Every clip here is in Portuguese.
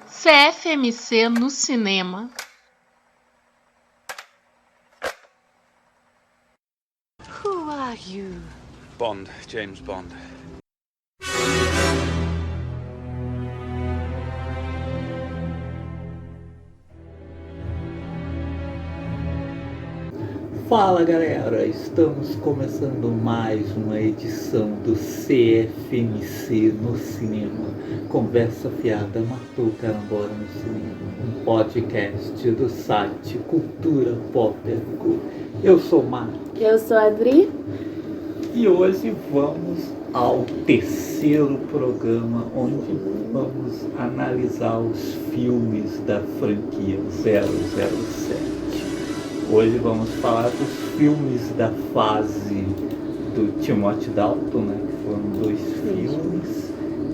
CFMC no cinema. Who are you? Bond, James Bond. Fala galera, estamos começando mais uma edição do CFMC no cinema. Conversa fiada matou carambola no cinema. Um podcast do site Cultura Pop. Eu sou o Mark. Eu sou a Adri. E hoje vamos ao terceiro programa, onde vamos analisar os filmes da franquia 007. Hoje vamos falar dos filmes da fase do Timothy Dalton, né, que foram 2 filmes,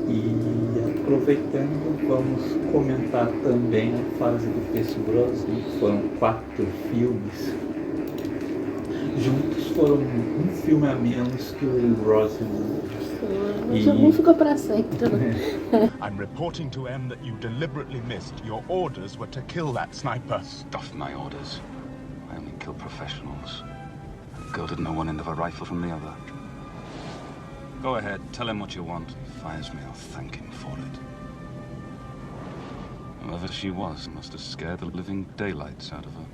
e aproveitando vamos comentar também a fase do Pierce Brosnan, que foram 4 filmes. Juntos foram um filme a menos que o Brosnan. O jogo ficou para sempre. I'm reporting to M that you deliberately missed. Your orders were to kill that sniper. Stuff my orders. I only kill professionals. The girl didn't know one end of a rifle from the other. Go ahead, tell him what you want. If he fires me, I'll thank him for it. Whoever she was must have scared the living daylights out of her.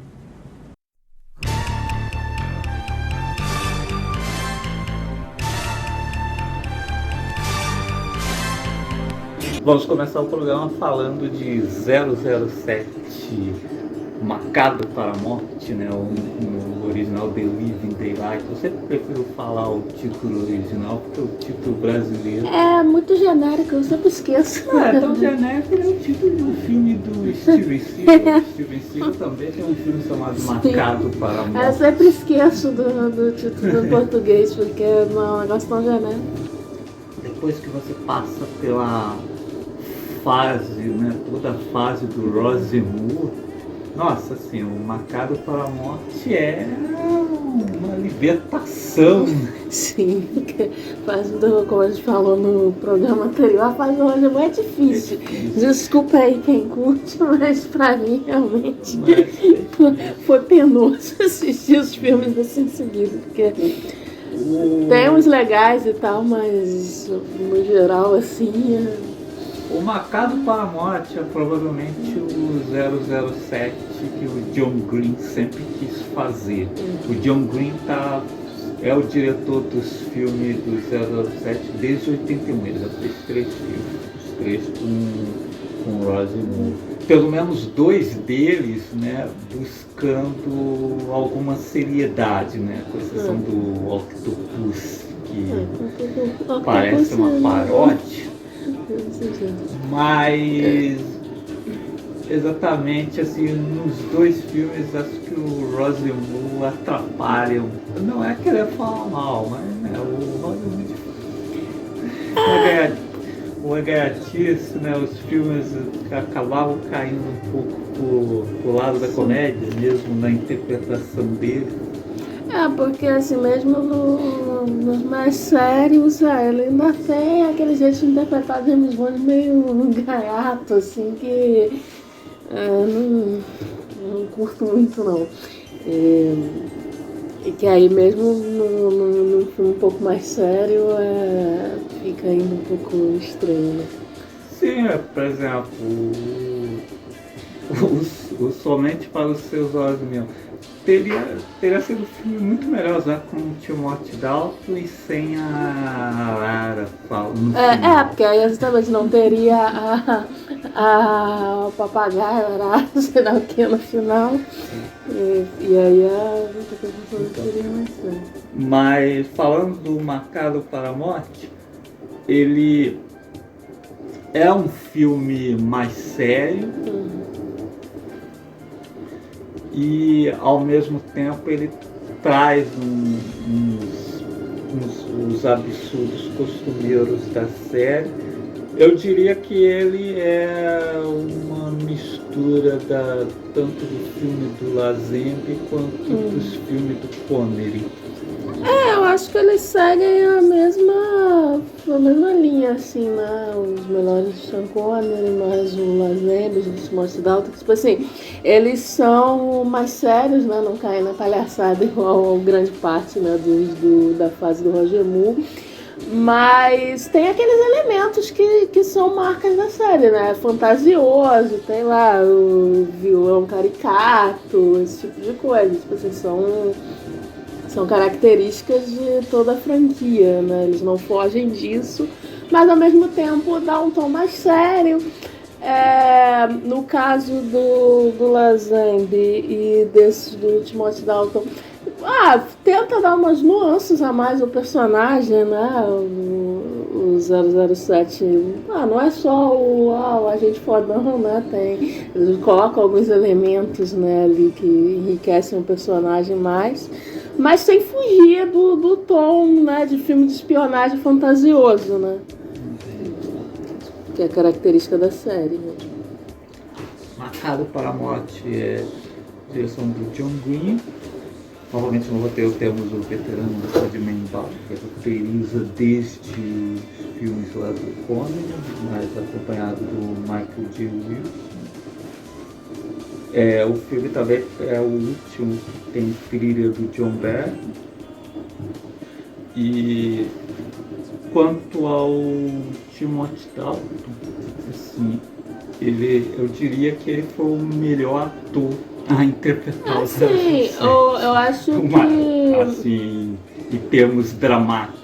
Vamos começar o programa falando de 007, Marcado para a Morte, né? No original The Living Daylight. Eu sempre prefiro falar o título original, porque o título brasileiro É muito genérico, eu sempre esqueço. não é tão genérico, é o título de um filme do Steven Seagal. Steven Seagal também tem um filme chamado Marcado para a Morte. Eu sempre esqueço do título em português, porque não é um negócio tão genérico. Depois que você passa pela fase, né, toda a fase do Roger Moore, nossa, assim, o Marcado para a Morte é uma libertação. Sim, porque como a gente falou no programa anterior, a fase do Roger Moore é difícil. Desculpa aí quem curte, mas pra mim realmente foi penoso assistir os filmes assim seguidos, porque tem uns legais e tal, mas no geral assim. O Marcado para a Morte é provavelmente o 007 que o John Green sempre quis fazer. O John Green é o diretor dos filmes do 007 desde 81, ele já fez 3 filmes, os 3 com o Roger Moore. Pelo menos 2 deles, né, buscando alguma seriedade, né, com exceção do Octopus, que parece uma paródia. Mas exatamente assim, nos 2 filmes acho que o Roger Moore atrapalha. Não é querer falar mal, mas né, o Roger Moore o engaiatice, né, os filmes acabavam caindo um pouco pro lado da comédia, mesmo na interpretação dele. Porque assim, mesmo nos mais sérios, ele ainda tem aquele jeito de interpretar James Bond meio gaiato, assim, que não curto muito não. E que aí mesmo num filme um pouco mais sério, fica indo um pouco estranho, né? Sim, por exemplo, o Somente para os Seus Olhos Mesmo. Teria sido um filme muito melhor já com o Timothy Dalton e sem a Lara no final. Porque aí exatamente não teria o papagaio, sei lá o que no final. E aí a gente teria mais sério. Mas falando do Marcado para a Morte, ele é um filme mais sério. E ao mesmo tempo ele traz os absurdos costumeiros da série. Eu diria que ele é uma mistura tanto do filme do Lazenby quanto dos filmes do Connery. Eu acho que eles seguem a mesma linha, assim, né? Os melhores do Sean Connery, mais o Lazenby, o Timothy Dalton. Tipo assim, eles são mais sérios, né? Não caem na palhaçada igual a grande parte, né, da fase do Roger Moore. Mas tem aqueles elementos que são marcas da série, né? Fantasioso, tem lá o vilão caricato, esse tipo de coisa. Tipo assim, são características de toda a franquia, né? Eles não fogem disso, mas ao mesmo tempo dá um tom mais sério. No caso do Lazenby e desses do Timothy Dalton, tenta dar umas nuances a mais ao personagem, né? O 007, não é só o agente fodão, né? Eles colocam alguns elementos, né, ali que enriquecem o personagem mais, mas sem fugir do tom, né, de filme de espionagem fantasioso, né? Que é a característica da série, né? Marcado para a Morte é a direção do John Green. Novamente no roteiro temos o veterano Rodman Ball, que roteiriza desde os filmes lá do Connery, mas acompanhado do Michael J. Wilson. O filme também é o último que tem trilha do John Barry. E quanto ao Timothy Dalton, assim, eu diria que ele foi o melhor ator a interpretar os 007. Eu acho que... Assim, em termos dramáticos.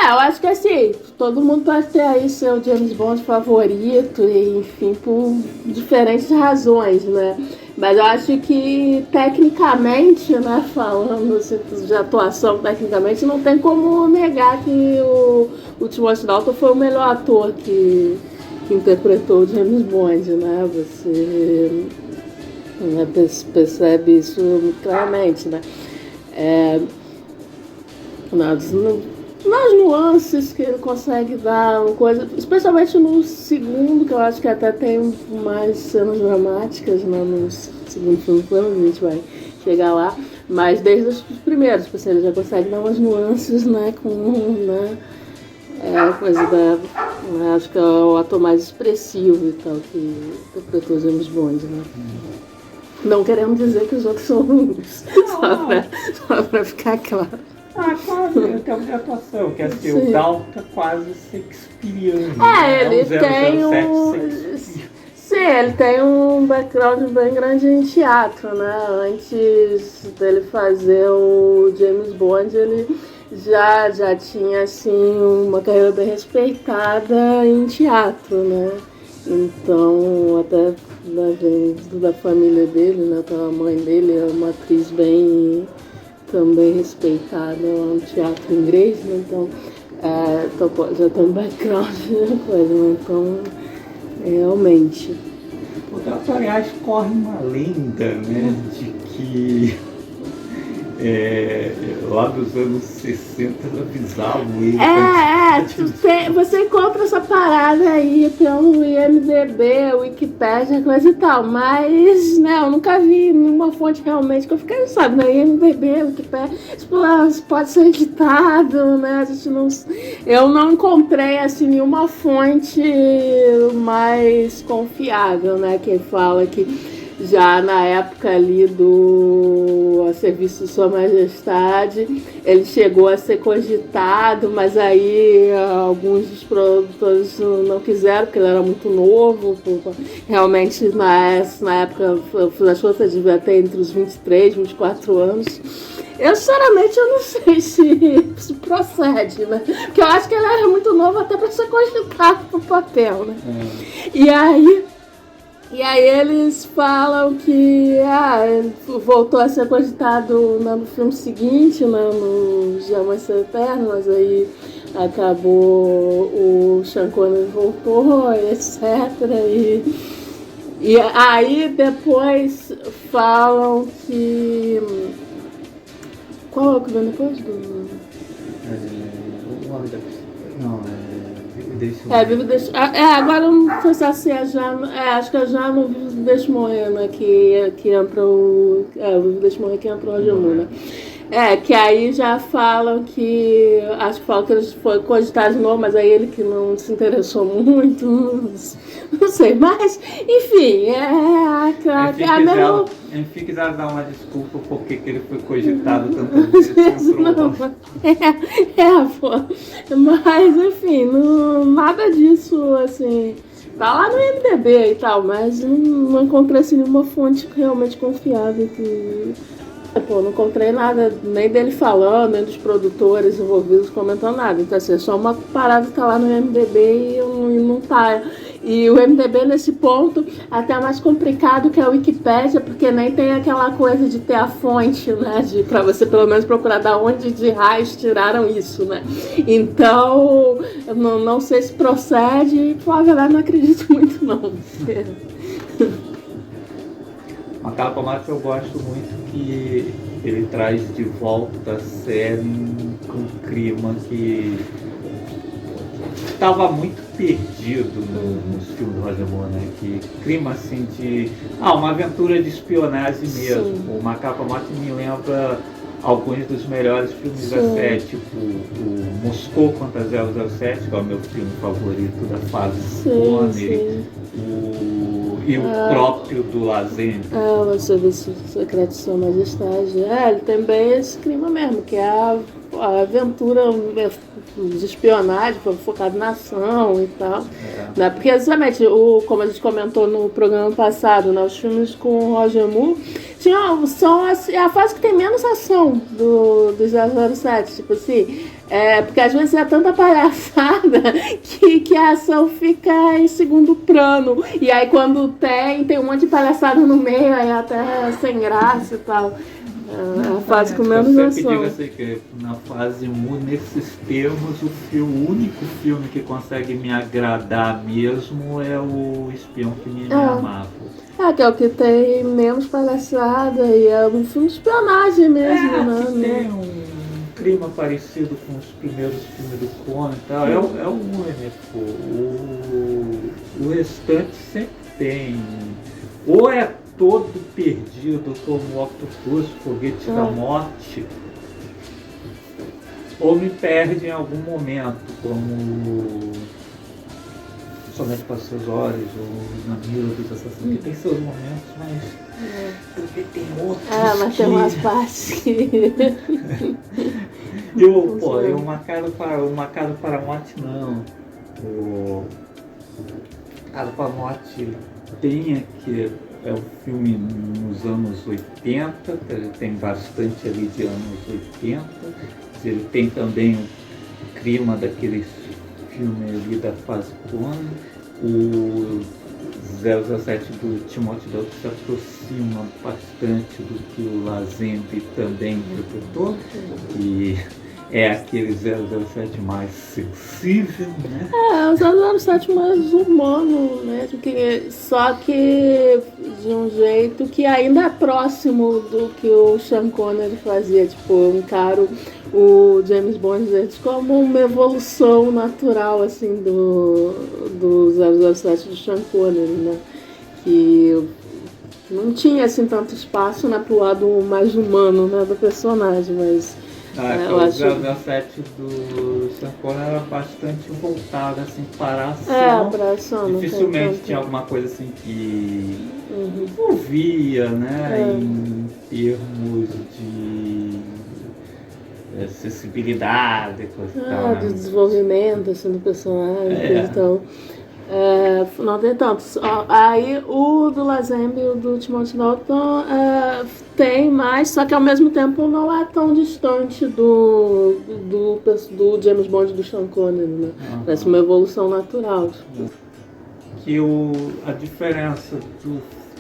Eu acho que assim, todo mundo pode ter aí seu James Bond favorito, e, enfim, por diferentes razões, né? Mas eu acho que, tecnicamente, né, falando assim, de atuação, tecnicamente, não tem como negar que o Timothy Dalton foi o melhor ator que interpretou o James Bond, né? Você percebe isso muito claramente, né? Nas nuances que ele consegue dar, uma coisa, especialmente no segundo, que eu acho que até tem mais cenas dramáticas, né, no segundo filme, a gente vai chegar lá, mas desde os primeiros, tipo assim, ele já consegue dar umas nuances, né, com, né, coisa da, né, acho que é o ator mais expressivo e tal, que interpretou James Bond, né. Não queremos dizer que os outros são ruins, só pra ficar claro. Quase, em termos de atuação, que assim, o Dalton é quase shakespeariano. Ele tem Sim, ele tem um background bem grande em teatro, né? Antes dele fazer o James Bond, ele já tinha, assim, uma carreira bem respeitada em teatro, né? Então, até da família dele, né? A mãe dele é uma atriz bem também respeitada no teatro inglês, né? Então já tem um background de coisa, né? Então realmente. Aliás, corre uma lenda, né, de que lá dos anos 60 avisavam ele. Você encontra essa parada aí pelo IMDB, Wikipédia, coisa e tal, mas, né, eu nunca vi nenhuma fonte realmente que eu fiquei, sabe, na IMDB, Wikipédia, tipo, pode ser editado, né, eu não encontrei, assim, nenhuma fonte mais confiável, né, que fala que já na época ali do A Serviço de Sua Majestade, ele chegou a ser cogitado, mas aí alguns dos produtores não quiseram, porque ele era muito novo. Realmente, na época, das contas, devia ter entre os 23 e 24 anos. Eu, sinceramente, eu não sei se procede, né? Porque eu acho que ele era muito novo até para ser cogitado pro papel, né? E aí eles falam que ele voltou a ser cogitado no filme seguinte, no Diamantes Eternos, mas aí acabou, o Sean Connery voltou, etc. E aí depois falam que... Qual é o que vem depois do... O nome da... Não, Vivo Deixa... agora eu não sei se é já... acho que é já no Vivo Deixa Morrer, né? Que entra o... o Vivo Deixa Morrer que entra o Roger Moore, né? Que aí já falam que... Acho que falam que ele foi cogitado de novo, mas aí ele que não se interessou muito. Não sei, mas... Enfim, Enfim, quiser dar uma desculpa porque que ele foi cogitado tantas vezes. Mas, enfim, nada disso, assim... Tá lá no IMDb e tal, mas não encontrei assim, nenhuma fonte realmente confiável que... não encontrei nada nem dele falando, nem dos produtores envolvidos comentando nada. Então, assim, é só uma parada que tá lá no MDB e não tá. E o MDB, nesse ponto, até mais complicado que a Wikipédia, porque nem tem aquela coisa de ter a fonte, né? Pra você, pelo menos, procurar da onde de raios tiraram isso, né? Então, eu não sei se procede e, na verdade, não acredito muito, não. Macala para Morte eu gosto muito que ele traz de volta a série com um clima que estava muito perdido nos filmes do Roger Moore, né? Que clima assim de... uma aventura de espionagem mesmo. Sim. O Macala para Morte me lembra alguns dos melhores filmes da série, tipo o Moscou contra 007, que é o meu filme favorito da fase Connery. E o próprio do Lazenby. O Serviço Secreto de Sua Majestade. Ele tem bem esse clima mesmo, que é a aventura de espionagem, focado na ação e tal. Né? Porque, exatamente, como a gente comentou no programa passado, né, os filmes com o Roger Moore são a fase que tem menos ação do 007, tipo assim. Porque às vezes é tanta palhaçada que a ação fica em segundo plano. E aí quando tem um monte de palhaçada no meio, aí até sem graça e tal. A fase com menos ação. Diga assim, que na fase Moore, nesses termos, o único filme que consegue me agradar mesmo é o Espião que Me Amava. Que é o que tem menos palhaçada e é um filme de espionagem mesmo, né? Que tem um clima parecido com os primeiros filmes do Coen e tal. É o único. O restante sempre tem. Ou é todo perdido como o Octopus, Foguete da Morte, ou me perde em algum momento, como Somente para Seus Olhos, ou Na Mira dos Assassinos, que tem seus momentos, mas porque tem outros. Mas tem umas partes que... E o Macado para a Morte não. O Macado para a Morte tem aqui, é um filme nos anos 80, tem bastante ali de anos 80, ele tem também o clima daqueles filmes ali da fase Coen, o 007 do Timothy Dalton se aproxima bastante do que o Lazenby também interpretou, e é aquele 007 mais sensível, né? O 007 mais humano mesmo, só que de um jeito que ainda é próximo do que o Sean Connery fazia. Tipo, eu encaro o James Bond como uma evolução natural assim, do 007 do Sean Connery, né? Que não tinha assim, tanto espaço, né, pro lado mais humano, né, do personagem, mas... eu acho... O 007 do Sean Connery era bastante voltado assim, para a ação. Dificilmente tinha alguma coisa assim que envolvia, né, em termos de acessibilidade, coisa de desenvolvimento assim, do personagem, então. Não tem tanto. Aí o do Lazenby e o do Timothy Dalton tem mais, só que ao mesmo tempo não é tão distante do James Bond do Sean Connery, né? Parece uma evolução natural. Que a diferença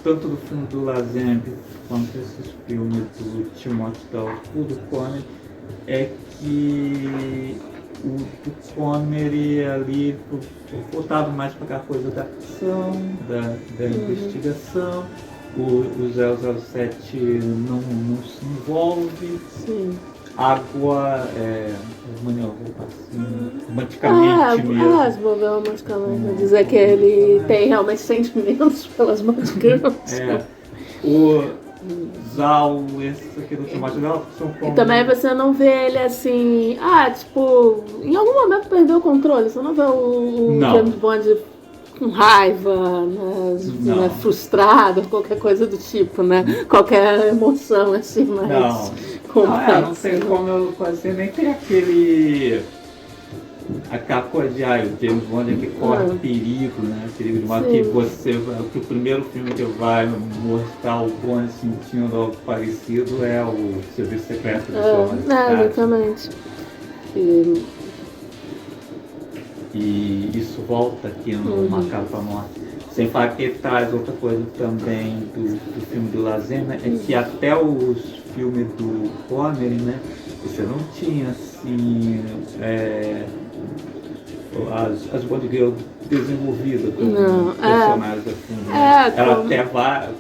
tanto do filme do Lazenby quanto esses filmes do Timothy Dalton e do Connery é que o do Connery ali voltado mais para aquela coisa da ação, da investigação. O 007 não se envolve. Sim. água romanticamente mesmo. As boas romanticamente. Dizer que ele tem realmente sentimentos pelas Bond Girls. O Zal, esse aqui do Tomate dela, são como... E também você não vê ele assim, tipo, em algum momento perdeu o controle, você não vê o James Bond com raiva, né, frustrado, qualquer coisa do tipo, né? Qualquer emoção assim, mais complexa. Não sei como eu fazer, nem tem aquela coisa de o James Bond é que corre perigo, né? Perigo de mal, que o primeiro filme que vai mostrar o Bond sentindo algo parecido é o Serviço Secreto do Sua Majestade. Exatamente. E isso volta aqui no Marcado para a Morte. Sem falar que ele traz outra coisa também do filme do Lazenby, é que até os filmes do Connery, né? Você não tinha assim as Bond Girls desenvolvidas como personagens assim. Ela até várias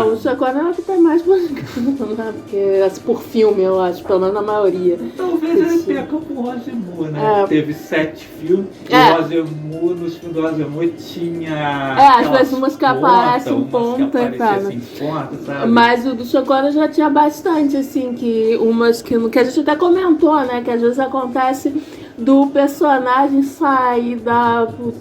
o Sean Connery é o que tem mais Bond Girls, né? Porque por filme, eu acho, pelo menos na maioria. Talvez ele peca com o Roger Moore, né? Teve 7 filmes. O Roger Moore, nos filmes do Roger Moore tinha. Às vezes umas que aparecem em ponta e tal. Assim, sabe? Mas o do Sean Connery já tinha bastante, assim, que umas que a gente até comentou, né? Que às vezes acontece do personagem sair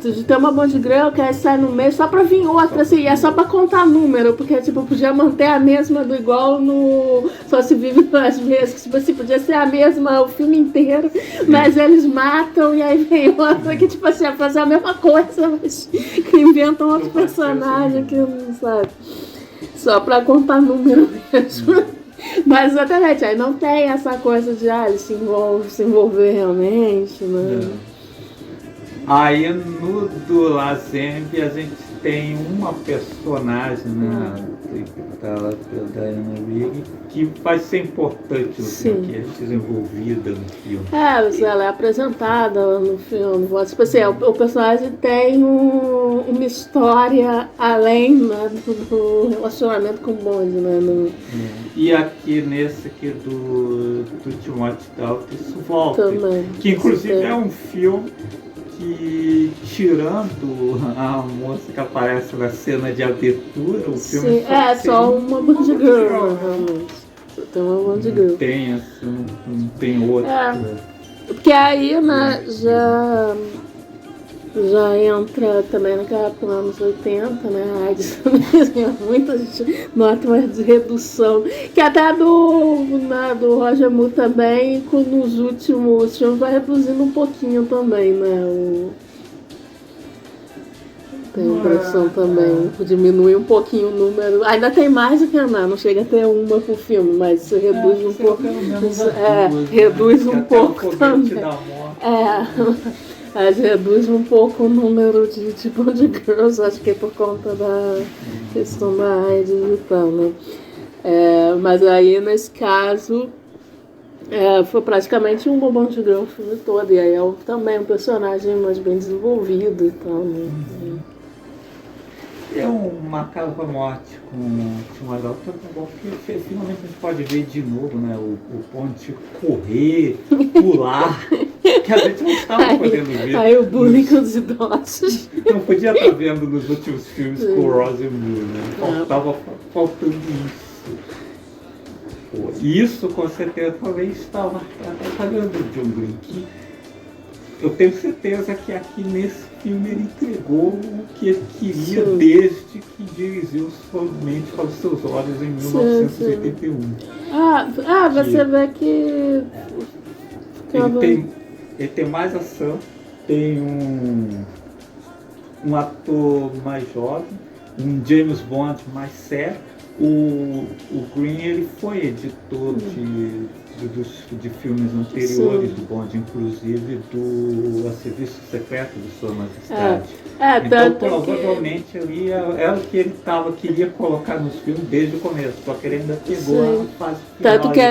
de ter uma Bond Girl que aí sai no meio só pra vir outra, assim, e é só pra contar número, porque tipo, podia manter a mesma do igual no Só Se Vive Duas Vezes, tipo assim, podia ser a mesma o filme inteiro, mas eles matam e aí vem outra que tipo assim, é fazer a mesma coisa, mas que inventam outro personagem que não sabe, só pra contar número mesmo. Mas exatamente, aí não tem essa coisa de ele se envolver realmente, né? Aí no do Lazenby a gente tem uma personagem, né? Interpretada pela Diana Rigg, que vai ser importante no filme, que é desenvolvida no filme. Ela é apresentada no filme. Tipo assim, o personagem tem uma história além, né, do relacionamento com o Bond, né? E aqui nesse aqui do Timothy Dalton isso volta. Também. Que inclusive é um filme que, tirando a moça que aparece na cena de abertura, o filme só uma Bond Girl, realmente. Tem uma Bond Girl. Tem, assim, não tem outra. Porque aí, né, já entra também naquela época, nos anos 80, né, a AIDS também, muita gente nota uma redução, que até do Roger Moore também, nos últimos filmes vai reduzindo um pouquinho também, né, tem a impressão também, diminui um pouquinho o número, ainda tem mais do que não chega a ter uma por filme, mas se reduz um pouco, reduz um pouco também. Mas reduz um pouco o número de Bond Girls, acho que é por conta da questão da AIDS e tal, né? Mas aí, nesse caso, foi praticamente um Bond Girl o filme todo, e aí é também um personagem mais bem desenvolvido e tal, né? É um Marcado para a Morte com o Timothy Dalton, porque finalmente a gente pode ver de novo, né, o Bond correr, pular, que a gente não estava podendo ver. Aí o bullying com os idosos. Não podia estar vendo nos últimos filmes com o Roger Moore, né? Estava faltando isso. E isso com certeza talvez estava falando do John Green, que eu tenho certeza que aqui nesse filme ele entregou o que ele queria desde que dirigiu somente para os seus olhos em 1981. Você vê que ele tem mais ação, tem um ator mais jovem, um James Bond mais sério. O Green ele foi editor de filmes anteriores do Bond, inclusive do A Serviço Secreto de Sua Majestade. Então provavelmente ali era o que ele queria colocar nos filmes desde o começo, só que ele ainda pegou a fase final. Tanto que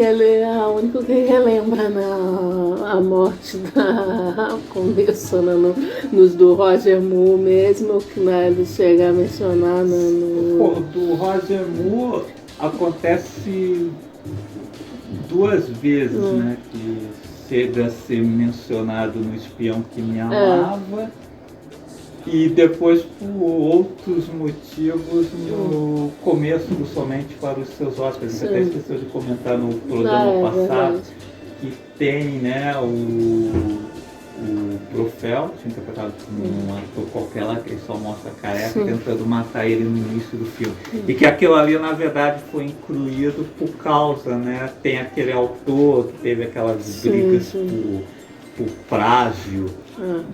ele é o único que relembra, né, a morte da Condessa, né, nos do Roger Moore mesmo, que, né, ele chega a mencionar do Roger Moore acontece 2 vezes, né? Que chega a ser mencionado no Espião que Me Amava. E depois, por outros motivos, no começo do Somente para os Seus Hóspedes. Você até esqueceu de comentar no programa passado que tem, né, o Blofeld, interpretado por um ator qualquer lá, que ele só mostra a careca, tentando matar ele no início do filme. E que aquilo ali, na verdade, foi incluído por causa, né, tem aquele autor que teve aquelas brigas por plágio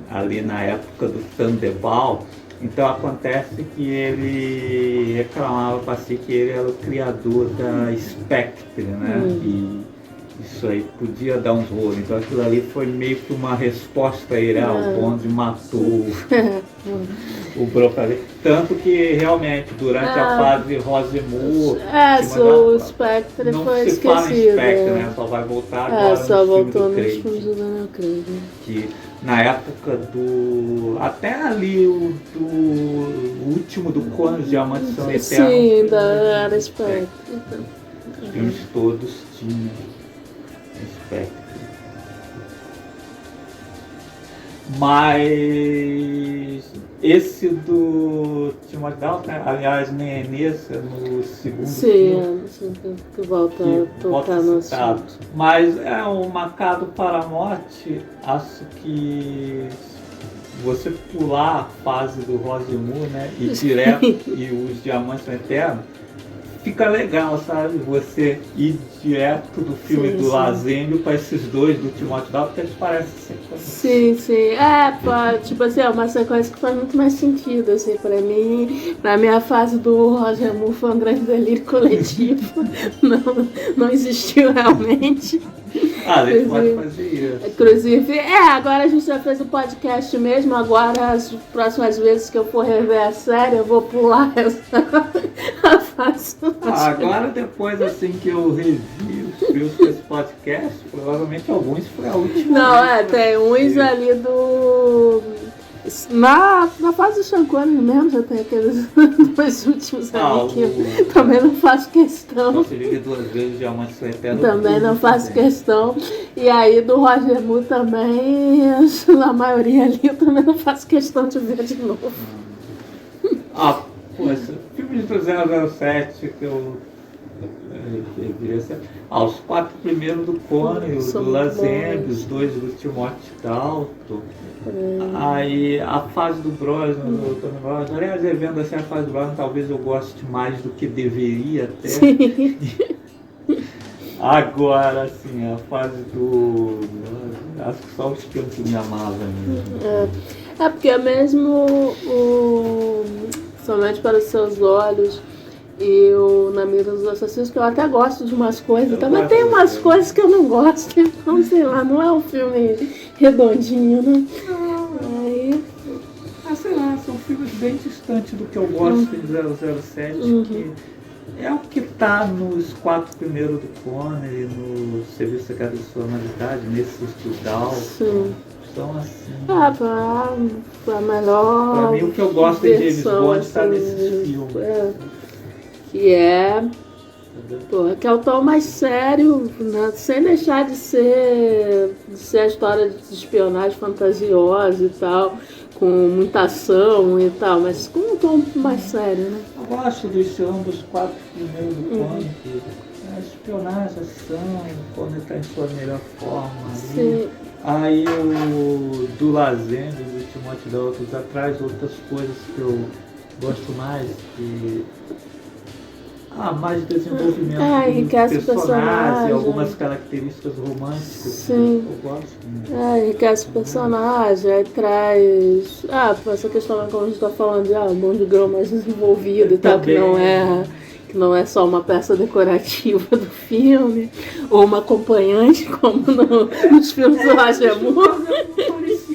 ali na época do Thunderball. Então acontece que ele reclamava para si que ele era o criador da Spectre, né? E isso aí podia dar uns rolos. Então aquilo ali foi meio que uma resposta a ele, o Bond matou o Brocadilho. Tanto que realmente durante a fase Rosemont o Spectre não foi se fala em esquecido. Spectre, né? Só vai voltar agora Só no filme voltou do nos Craig. filmes do Daniel Craig. Que na época do... até ali o último do Conan, os Diamantes São Eternos. Sim, ainda era Spectre. Os filmes todos tinham Spectre. Mas esse do Timothy Dalton, aliás, nem é nesse, é no segundo filme. Sim, que volta a tocar no assunto. Mas é um Marcado para a Morte, acho que você pular a fase do Rosemont, né, e direto e os Diamantes São Eternos, fica legal, sabe? Você ir direto do filme do Lazênio para esses dois do Timóteo Dalton, porque eles parecem ser. Sim. Tipo assim, é uma sequência que faz muito mais sentido, assim, pra mim. Pra mim, a fase do Roger Moore foi um grande delírio coletivo. não existiu realmente. A gente pode fazer isso. Inclusive, agora a gente já fez o podcast mesmo, agora as próximas vezes que eu for rever a série, eu vou pular a fase. Agora, depois assim que eu revi os filmes desse podcast, provavelmente alguns foi a última. Não, tem uns ali do... Na fase do Sean Connery mesmo, já tem aqueles 2 últimos ali que eu também não faço questão. Você vive 2 vezes Diamantes São Eternos. Também não faço questão. E aí do Roger Moore também, na maioria ali, eu também não faço questão de ver de novo. Poxa, filme de 007 que eu queria ser. Os 4 primeiros do Connery, o do Lazenby, os 2 do Timothy Dalton. Aí a fase do Brosnan, do Tony Brosnan. Aliás, vendo assim a fase do Brosnan, talvez eu goste mais do que deveria até. Sim. Agora, assim, a fase do... acho que só os filmes que me amavam mesmo. Porque mesmo Somente para os Seus Olhos e o Na Mira dos Assassinos, que eu até gosto de umas coisas, mas tem umas coisas que eu não gosto, então sei lá, não é um filme redondinho, né? Aí... sei lá, são filmes bem distantes do que eu gosto de 007, que é o que está nos 4 primeiros do Connery, no Serviço Secreto de Sua Majestade, nesse Estudal. Sim. São assim. Pra melhor. Pra mim, o que eu gosto de James Bond está nesses filmes. Que é que é o tom mais sério, né? Sem deixar de ser a história de espionagem fantasiosa e tal, com muita ação e tal, mas com um tom mais sério, né? Eu gosto do estilo dos 4 primeiros do Connery, a espionagem, ação, quando ele está em sua melhor forma. Sim. Aí o do Lazenby, do Timothy Dalton, já traz outras coisas que eu gosto mais, que mais desenvolvimento do personagem, algumas características românticas. Sim. Que eu gosto. Enriquece o personagem, aí traz essa questão, como a gente está falando, de um Bond Girl mais desenvolvido e tal, que não é só uma peça decorativa do filme, ou uma acompanhante, como nos filmes do Roger Moore.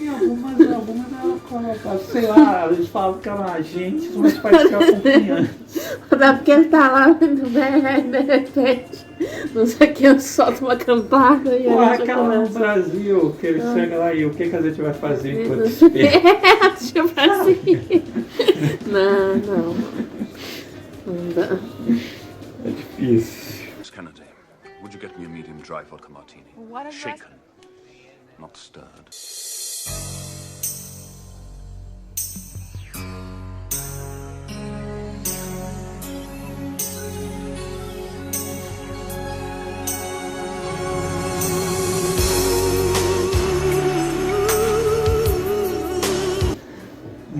Algumas ela, sei lá, eles falam que ela é agente, mas parece que é acompanhante. Porque ele tá lá, de repente, não sei quem solta uma campada e aí aquela no Brasil, que ele chega lá e o que a gente vai fazer enquanto espera? Tipo assim. Não dá. É difícil. difícil. Miss Kennedy, would you get me a medium dry vodka martini? What is that? Shaken, not stirred.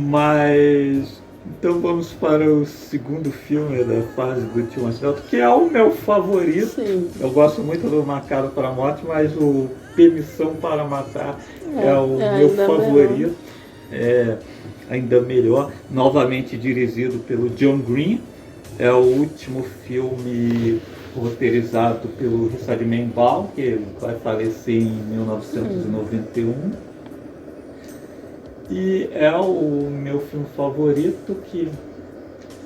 Mas então vamos para o segundo filme da fase do Tio Anselmo, que é o meu favorito. Sim. Eu gosto muito do Marcado para a Morte, mas o Permissão para Matar é o meu favorito. É ainda melhor. Novamente dirigido pelo John Green. É o último filme roteirizado pelo Richard Menbaum, que vai falecer em 1991. E é o meu filme favorito, que,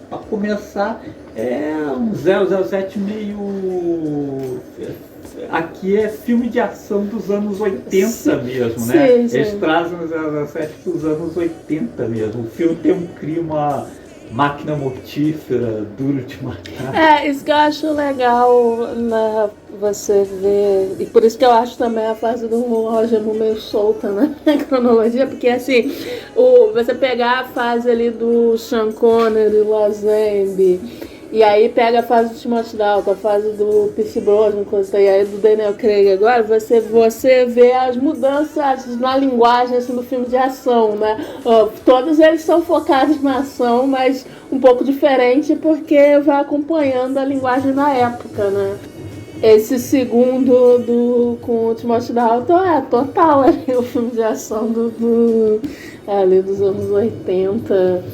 para começar, é um 007 meio... Aqui é filme de ação dos anos 80 mesmo, né? Sim. Eles trazem o 007 dos anos 80 mesmo. O filme tem um clima máquina mortífera, duro de matar. Isso que eu acho legal você ver, e por isso que eu acho também a fase do Roger Moore meio solta na cronologia, porque assim, você pegar a fase ali do Sean Connery, Lazenby, e aí pega a fase do Timothy Dalton, a fase do Pierce Brosnan, e aí do Daniel Craig agora, você vê as mudanças na linguagem assim, do filme de ação, né? Todos eles são focados na ação, mas um pouco diferente porque vai acompanhando a linguagem da época, né? Esse segundo com o Timothy Dalton é total ali, o filme de ação ali dos anos 80.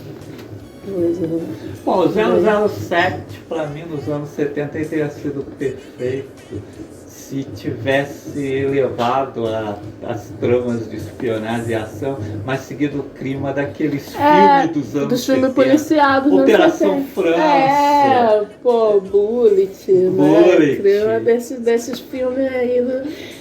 Bom, o 007 para mim nos anos 70 teria sido perfeito se tivesse levado as tramas de espionagem e ação, mas seguido o clima daqueles filmes dos anos 70. Dos filmes policiados. Operação França. Bullet, né? Clima desses filmes aí.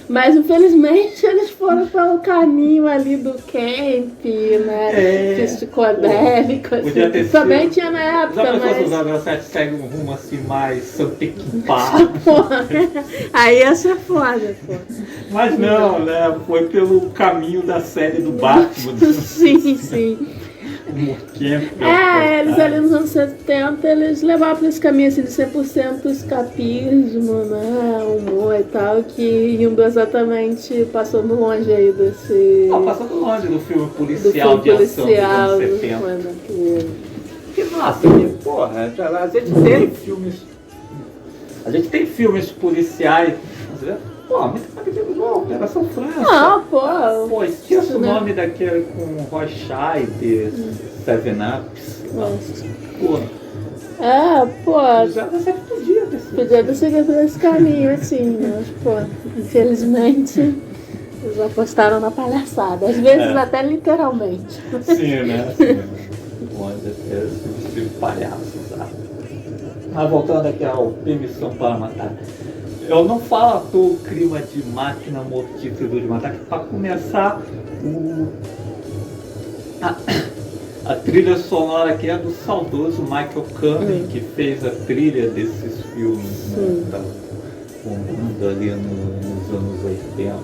Mas infelizmente eles foram para o caminho ali do camp, né? Psicodélico, assim. Também tinha na época, mas... Os 007 seguem um rumo assim mais santequimpá. Aí ia ser foda, pô. Mas não, né? Foi pelo caminho da série do Batman. Sim. Eles ali nos anos 70, eles levavam para esse caminho assim, de 100% escapismo, né? Humor e tal, que indo exatamente passando longe aí desse... passando longe do filme policial de ação dos anos 70. Que nossa, porra, a gente tem filmes policiais, Operação França. Pô, esqueça o nome daquele com Roy Scheider, Seven Ups. Podia ter seguido por esse caminho, assim, mas, infelizmente, eles apostaram na palhaçada. Às vezes até literalmente. Sim, né? Esse palhaço, sabe? Mas voltando aqui ao Permissão para Matar. Eu não falo à toa o clima de máquina mortífera de matar, que para começar a trilha sonora aqui é do saudoso Michael Kamen, que fez a trilha desses filmes, né? Tá comando ali nos anos 80.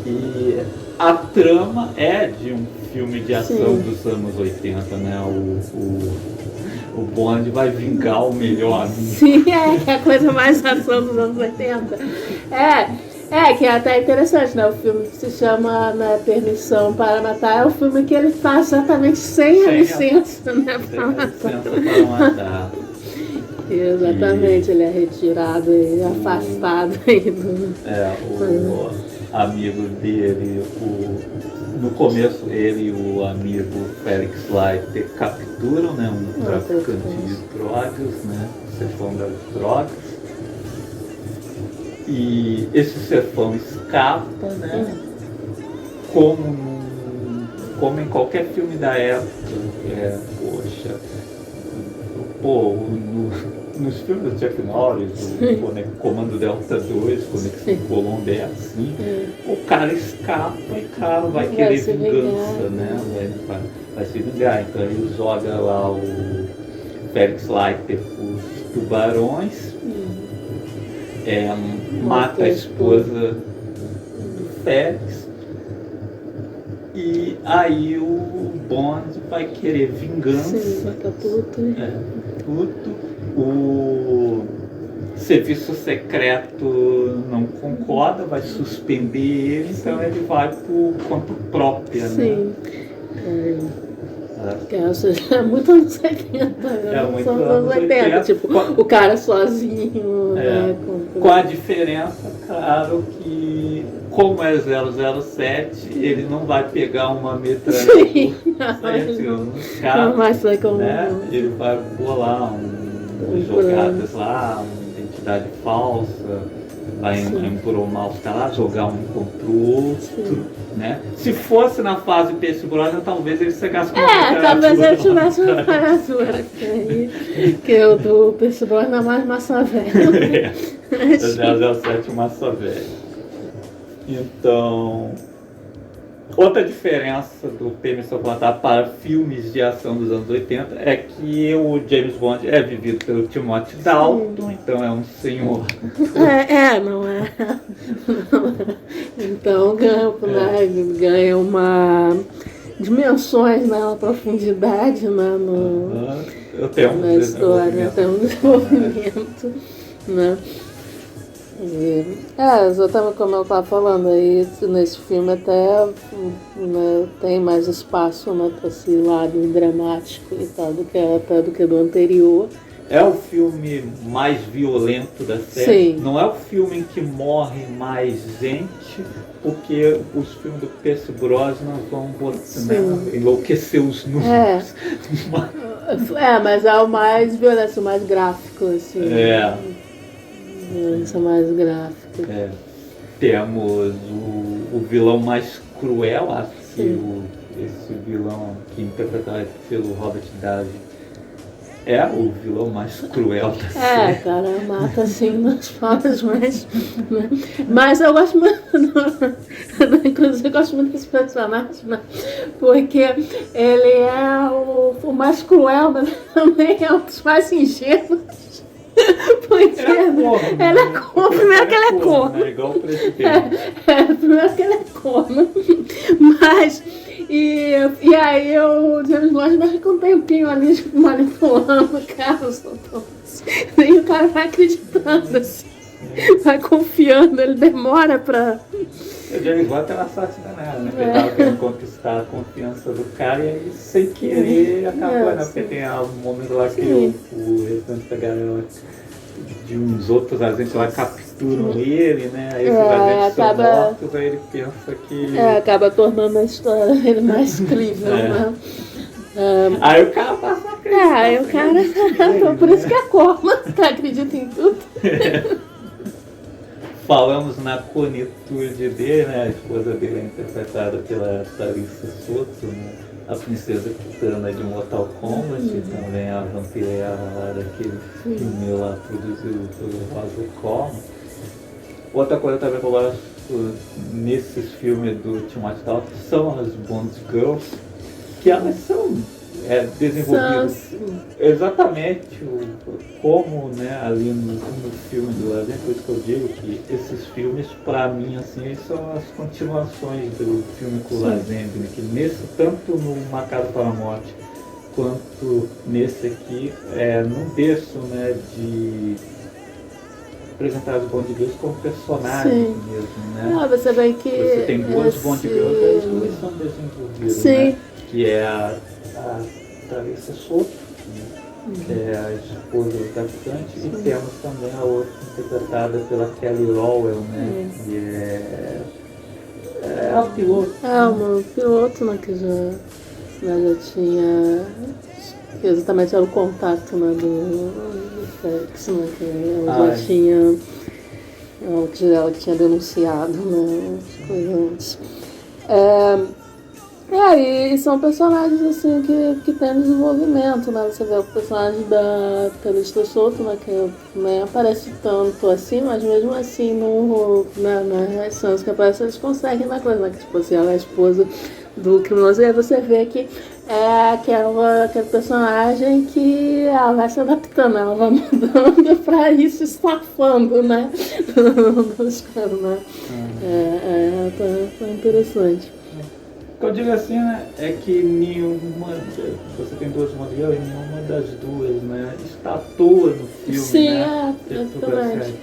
E a trama é de um filme de ação dos anos 80, né? O Bond vai vingar o melhor amigo. Sim, que é a coisa mais ação dos anos 80. Que é até interessante, né? O filme que se chama Permissão para Matar é o filme que ele faz exatamente sem a licença, né? Para matar. Exatamente, ele é retirado e afastado aí do... o amigo dele, no começo ele e o amigo Felix Leiter capturam, né, um traficante de drogas, né, cefão das drogas, e esse cefão escapa, né, como em qualquer filme da época, nos filmes do Chuck Norris, o Comando Delta 2, Conexão Colômbia é assim, o cara escapa e claro, vai querer vingança, né? Vai se vingar. Então ele joga lá o Felix Leiter os tubarões, mata a esposa do Félix, e aí o Bond vai querer vingança. Sim, mata tudo. Tudo. O serviço secreto não concorda, vai suspender ele, então ele vai por conta própria, né? Sim. É muito anos 70, muito anos 80, tipo, o cara sozinho, né? Com a diferença, claro, que como é 007, ele não vai pegar uma metralhadora, mas foi como... né? Ele vai bolar jogadas lá, uma identidade falsa, vai embromar os caras, jogar um contra o outro, né? Se fosse na fase Pierce Brosnan, talvez ele chegasse com uma talvez ele tivesse uma metralhadora, que o do Pierce Brosnan é mais massa velha. 007 massa velha. Então, outra diferença do Permissão para Matar para filmes de ação dos anos 80 é que o James Bond é vivido pelo Timothy Dalton, então é um senhor. Não é. Então ganha uma dimensões, né, uma profundidade, né, na história, tem um desenvolvimento, né. Exatamente como eu estava falando aí, nesse filme até, né, tem mais espaço, né, para esse lado dramático e tal do que do anterior. É o filme mais violento da série. Sim. Não é o filme em que morre mais gente, porque os filmes do Pierce Brosnan vão enlouquecer os números. Mas é o mais violento, o mais gráfico, assim. Violência mais gráfica. Temos o vilão mais cruel, acho que esse vilão que interpretado pelo Robert Davi é o vilão mais cruel da série. Cara, mata assim nas formas, mas eu gosto muito, inclusive eu gosto muito desse personagem, né? Porque ele é o mais cruel, mas também é um dos mais ingênuos. Porque ela é corno, primeiro que ela é corno. É igual o presidente. Primeiro que ela é corno. Mas, e aí o James Bond vai com um tempinho ali manipulando o cara, e o cara vai acreditando, assim, vai confiando, ele demora pra... O James Bond tem uma sorte danada, né? Ele tava querendo conquistar a confiança do cara e aí, sem querer, acabou, né? Porque tem um momento lá que o restante da galera de uns outros agentes lá capturam ele, né? Aí esses agentes são mortos, aí ele pensa que... acaba tornando a história dele mais crível, né? Aí o cara passa a acreditar. Aí o cara... Por isso que é corno, tá? Acredita em tudo. Falamos na conitude dele, né? A esposa dele é interpretada pela Thalissa Soto, né? A princesa Kitana de Mortal Kombat, também a vampira lá daquele filme lá produzido pelo Roger Corman. Outra coisa também que eu gosto nesses filmes do Timothy Dalton são as Bond Girls, que elas são desenvolvidas exatamente como, né, ali no filme do Lazenby. Por isso que eu digo que esses filmes, para mim, assim, são as continuações do filme com o Lazenby, né, que tanto no Marcado para a Morte quanto nesse aqui, não deixam, né, de apresentar os Bond Girls como personagens mesmo, né? Você vê que você tem duas Bond Girls, as duas são desenvolvidas, né? Que é a Thalissa Soto, que é a esposa do traficante, e temos também a outra interpretada pela Kelly Rowell, né? Que é a piloto. Uma piloto, né, que já tinha... Que exatamente era o contato, né, do Félix, né, que ela já tinha... Ela que tinha denunciado, né, as coisas antes. E são personagens assim que tem desenvolvimento, né? Você vê o personagem da Calista Solto, né? Que nem aparece tanto assim, mas mesmo assim nas cenas que aparecem eles conseguem na coisa, né? Que tipo assim, ela é a esposa do criminoso, e aí você vê que é aquele personagem que ela vai se adaptando, ela vai mudando pra ir se estafando, né? Dos caras, né? Tá interessante. O que eu digo assim, né, é que você tem duas modelos e nenhuma das duas, né, está à toa no filme, sim, né? exatamente.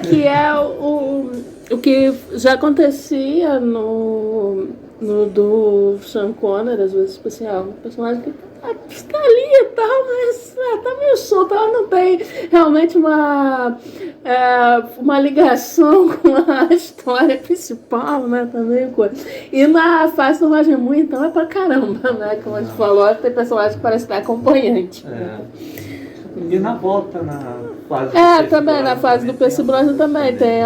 Que é o que já acontecia no do Sean Connery, às vezes, especial, um personagem que tá ali e tal, mas tá meio solto, ela não tem realmente uma ligação com a história principal, né, também coisa. E na fase do Roger Moore, então, é pra caramba, né, como a gente falou, tem personagem que parece estar acompanhante. E na volta, na fase do também, na fase do Percy Brosnan também tem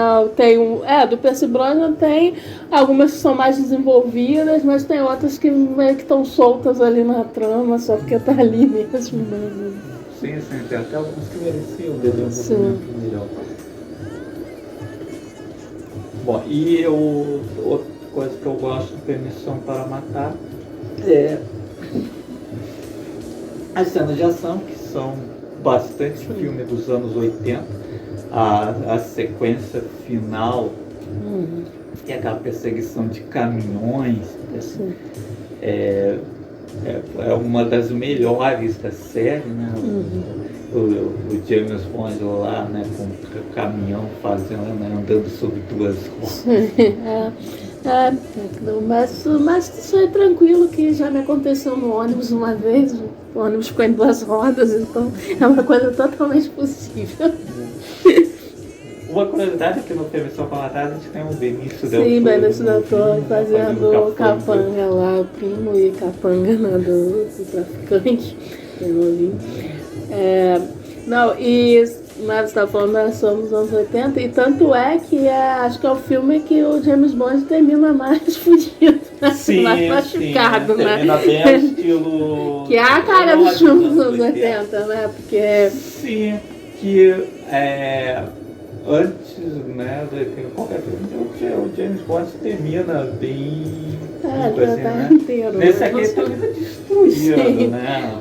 do Percy Brosnan tem algumas que são mais desenvolvidas, mas tem outras que meio que estão soltas ali na trama, só porque tá ali mesmo. Né? Sim, tem até alguns que mereciam um desenvolvimento melhor. Bom, e outra coisa que eu gosto de Permissão para Matar é as cenas de ação, que são bastante filme dos anos 80, a sequência final, que é aquela perseguição de caminhões, é uma das melhores da série, né? O James Bond lá, né, com o caminhão andando sobre duas rodas. Mas isso é tranquilo, que já me aconteceu no ônibus uma vez. O ônibus ficou em duas rodas, então é uma coisa totalmente possível. Uma curiosidade é que no Permissão para Matar a gente tem o Benício Del Toro. Sim, Benício Del Toro fazendo capanga lá, o primo e capanga do traficante. Mas você está falando da ação dos anos 80, e tanto é que acho que é o filme que o James Bond termina mais fudido, sim, mais machucado, sim, né? Termina bem ao estilo... Que é a cara dos filmes dos anos 80, né? Porque... Sim, que antes, né, de qualquer filme, o James Bond termina bem... inteiro. Nesse aqui ele termina destruído, né?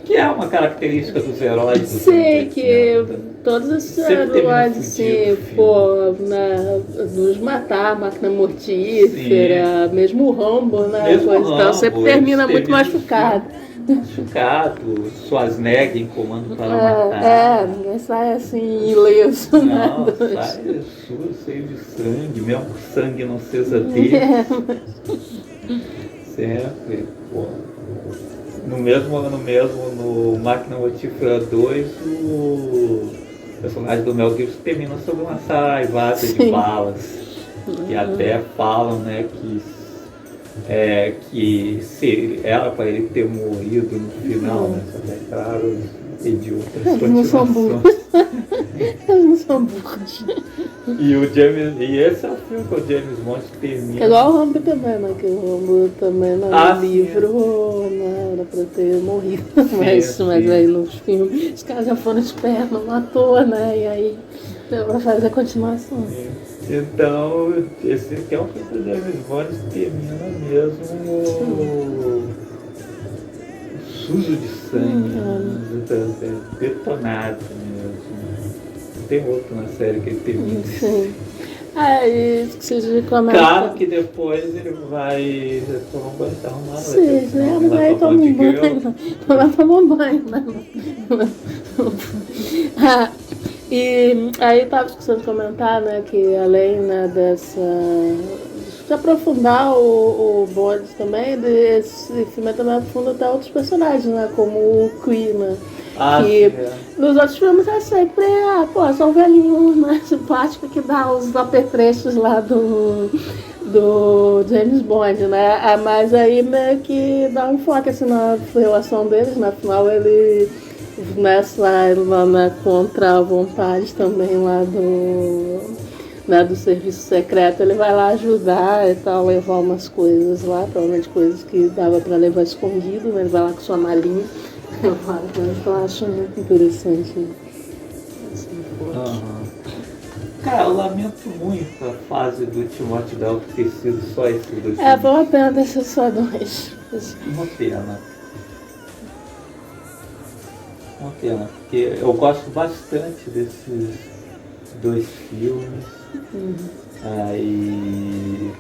Que é uma característica dos heróis. Sim, que todos esses heróis, assim, nos matar, máquina mortífera, mesmo o Rambo, né? Então sempre termina muito machucado. Schwarzenegger em Comando para Matar. Ninguém sai assim ileso, né? Não, sai cheio de sangue, mesmo que o sangue não seja dele. Sempre, pô. No Máquina Mortífera 2, o personagem do Mel Gibson termina sob uma saraivada de balas. Que até falam, né, que se era para ele ter morrido no final, né? Só que é claro, pediu outras continuações. Eles não são burros. E esse é o filme que o James Bond termina. É igual o Rambo também, né? Que o Rambo também no livro era pra ter morrido. Mas aí nos filmes os caras já foram espertos, matou, né? E aí deu pra fazer a continuação. Então, esse aqui é o filme do James Bond termina mesmo sujo de sangue, detonado mesmo. Tem outro na série que ele termina. Sim. Esqueci de comentar. Claro que depois ele vai tomar um banho, tá arrumado. Sim, mas aí toma um banho. Vai tomar um banho, né? E aí estava esquecendo de comentar, né, que além, né, de aprofundar o Bond também, esse filme também aprofunda até outros personagens, né, como o Queen, né? Nos outros filmes é sempre, só um velhinho, né, simpático que dá os apetrechos lá do James Bond, né? Mas aí meio que dá um enfoque assim na relação deles, né? Afinal ele sai lá contra a vontade também lá né, do serviço secreto, ele vai lá ajudar e tal, levar umas coisas lá, provavelmente coisas que dava para levar escondido, né? Ele vai lá com sua malinha. Eu acho muito interessante. Assim, Cara, eu lamento muito a fase do Timóteo Dalton ter sido só esses dois foi filmes. uma pena ter sido só 2. Uma pena. Uma pena, porque eu gosto bastante desses 2 filmes. E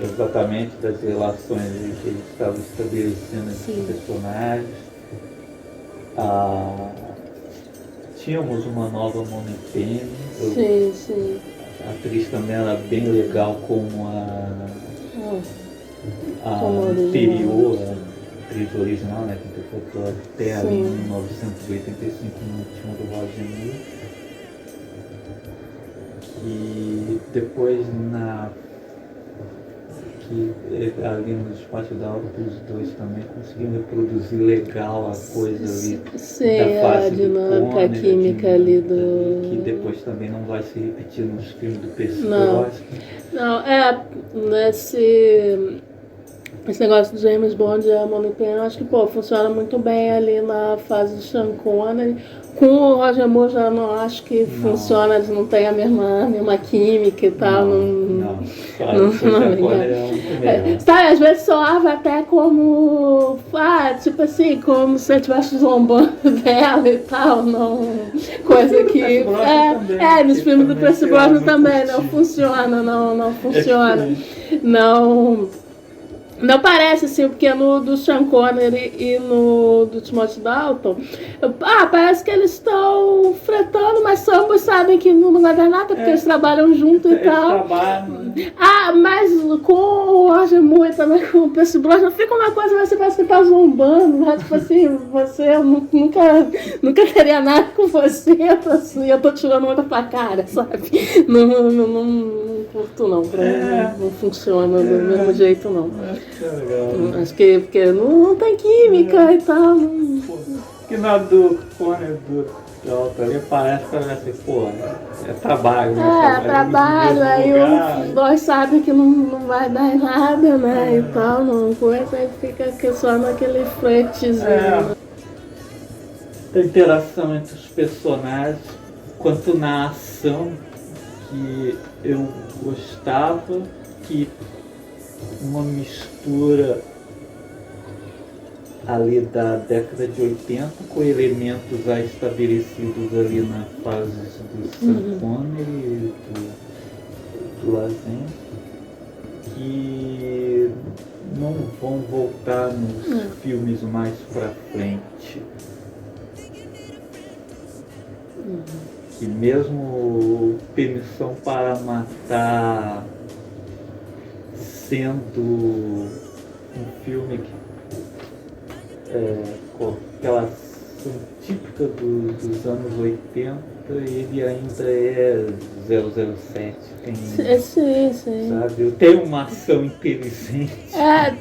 exatamente das relações que eles estavam estabelecendo entre os personagens. Tínhamos uma nova Moni Penny. Sim. A atriz também era bem legal como a anterior, a atriz original, né, que interpretou até ali em 1985 no último do Roger Moore. E depois ali no Espaço da Alta, os dois também conseguiram reproduzir legal a coisa ali da fase a dinâmica química ali do... que depois também não vai se repetir nos filmes do Percy Não. Brosnan. Esse negócio do James Bond e a Moni Penny, eu acho que funciona muito bem ali na fase de Sean Connery. Com o Roger Moore já não acho que funciona, eles não têm a mesma química e tal. Não. Sabe, às vezes soava até como, tipo assim, como se eu estivesse zombando dela e tal, não. Coisa que. Nos filmes do Percy Brosnan também não funciona, não funciona. Não parece assim, porque no do Sean Connery e no do Timothy Dalton, parece que eles estão fretando, mas ambos sabem que não vai dar nada, porque eles trabalham junto e tal. Mas com o Roger Moore também, com o Percy Brosnan, fica uma coisa, você parece que tá zombando, né? Tipo assim, eu nunca teria nada com você, assim, eu tô tirando outra pra cara, sabe? Não curto não, pra mim não funciona do mesmo jeito não. Acho que porque não tem química e tal. Que na do Conner do Dalton ali parece assim, é trabalho, né? Trabalho, aí os dois sabem que não vai dar em nada, né? E tal, não coisa, aí fica só naquele fretezinho. A interação entre os personagens, quanto na ação, que eu gostava, que uma mistura ali da década de 80 com elementos já estabelecidos ali na fase do Sean Connery e do Lazenby, que não vão voltar nos filmes mais pra frente. Que mesmo Permissão para Matar sendo um filme com aquela ação típica dos anos 80, ele ainda é 007. Sim. Sabe? Tem uma ação inteligente.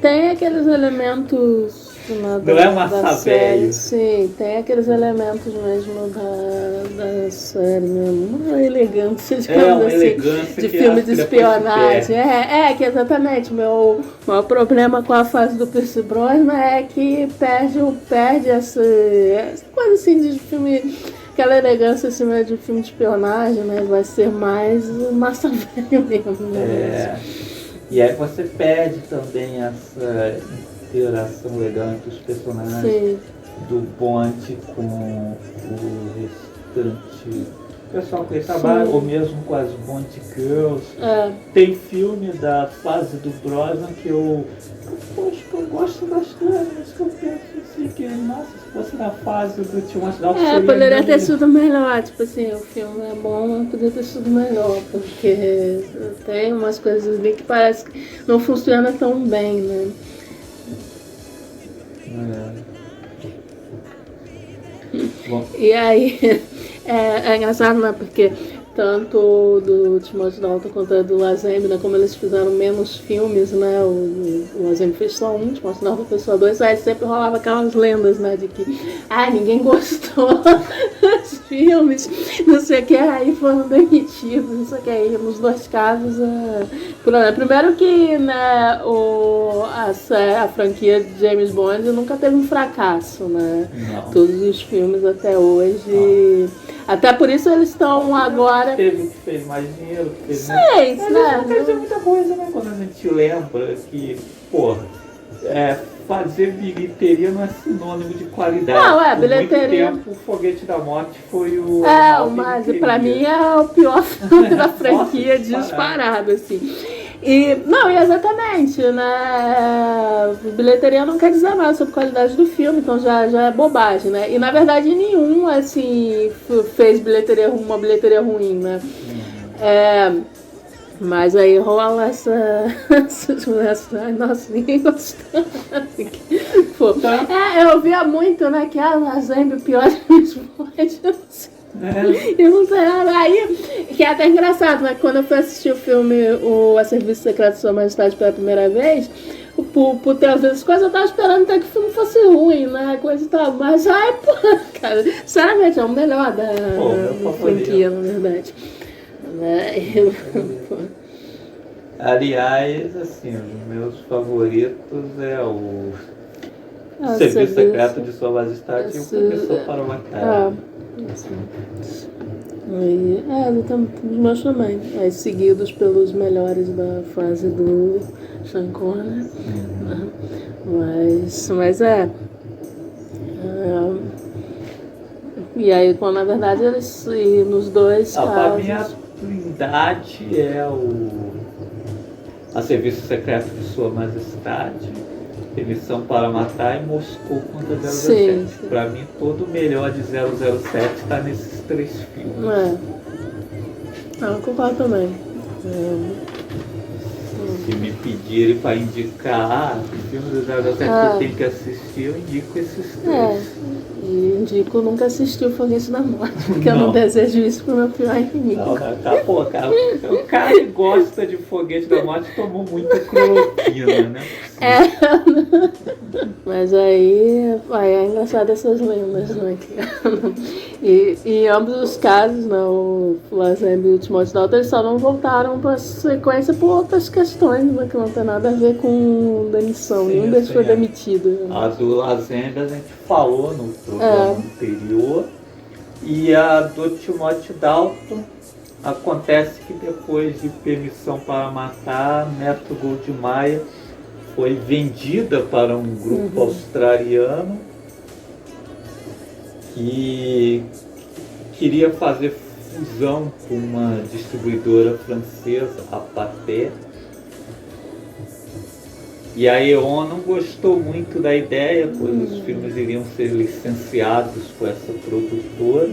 Tem aqueles elementos não é massa velho. Sim, tem aqueles elementos mesmo da série mesmo. Uma elegância, digamos assim, de filme de espionagem. Que exatamente. Meu problema com a fase do Percy Brosnan é que perde essa coisa assim de filme, aquela elegância assim, de filme de espionagem, né? Vai ser mais massa velho mesmo. Né? E aí você perde também essa interação legal entre os personagens do Bond com o restante pessoal que ele trabalha, ou mesmo com as Bond Girls. Tem filme da fase do Brosnan que eu gosto bastante, mas que eu penso assim, que nossa, se fosse na fase do Timothy Dalton poderia ter sido melhor, tipo assim, o filme é bom, mas poderia ter sido melhor, porque tem umas coisas ali que parece que não funciona tão bem, né? Bom. E aí é engraçado, né? Porque tanto do Timothy Dalton quanto do Lazenby, né? Como eles fizeram menos filmes, né? O Lazenby fez só um, o Timothy Dalton fez só 2, aí sempre rolava aquelas lendas, né? De que ninguém gostou dois filmes, não sei o que, aí foram demitidos, não sei o que, aí nos dois casos, primeiro que, né, a franquia de James Bond nunca teve um fracasso, né? Não. Todos os filmes até hoje, até por isso eles estão agora... Teve o que fez mais dinheiro, fez Sei, Mas né? não quer dizer muita coisa, né? Quando a gente lembra que, porra, fazer bilheteria não é sinônimo de qualidade. Não, Por bilheteria... muito tempo, o Foguete da Morte foi o... mas pra mim é o pior filme da franquia, disparado, assim. E exatamente, né? Bilheteria não quer dizer nada sobre a qualidade do filme, então já é bobagem, né? E na verdade nenhum, assim, fez uma bilheteria ruim, né? Mas aí rola ai, nossa, ninguém gostou. Eu ouvia muito, né, que a Lazenby, o pior de eu não sei nada. Aí, que é até engraçado, né? Quando eu fui assistir o filme A Serviço Secreto de Sua Majestade pela primeira vez, por ter ouvido as coisas, eu tava esperando até que o filme fosse ruim, né? Coisa e tal. Mas, cara, sinceramente, é o melhor da franquia, na verdade. Aliás, assim, os meus favoritos é o Serviço Secreto de Sua Majestade e o Permissão para Matar. Os meus também. Aí, seguidos pelos melhores da fase do Sean Connery. Mas e aí, quando na verdade eles nos dois casos. Pra mim a Trindade é a Serviço Secreto de Sua Majestade, Permissão para Matar e Moscou contra 007. Sim. Pra mim, todo o melhor de 007 está nesses três filmes. Eu concordo também. Se me pedirem para indicar o filme do 007 que eu tenho que assistir, eu indico esses três. E indico nunca assistir o Foguete da Morte, porque eu não desejo isso pro meu pior inimigo. Cara, o cara que gosta de Foguete da Morte tomou muita cloroquina, né? Mas aí é engraçado essas lendas, né? E em ambos os casos, né, o Lazenby e o Timothy Dalton, eles só não voltaram para a sequência por outras questões, né, que não tem nada a ver com demissão. Nenhum deles foi demitido. A do Lazenby a gente falou no programa anterior. E a do Timothy Dalton, acontece que depois de Permissão para Matar, Metro Goldwyn Mayer foi vendida para um grupo australiano que queria fazer fusão com uma distribuidora francesa, a Pathé. E a Eon não gostou muito da ideia, pois os filmes iriam ser licenciados por essa produtora.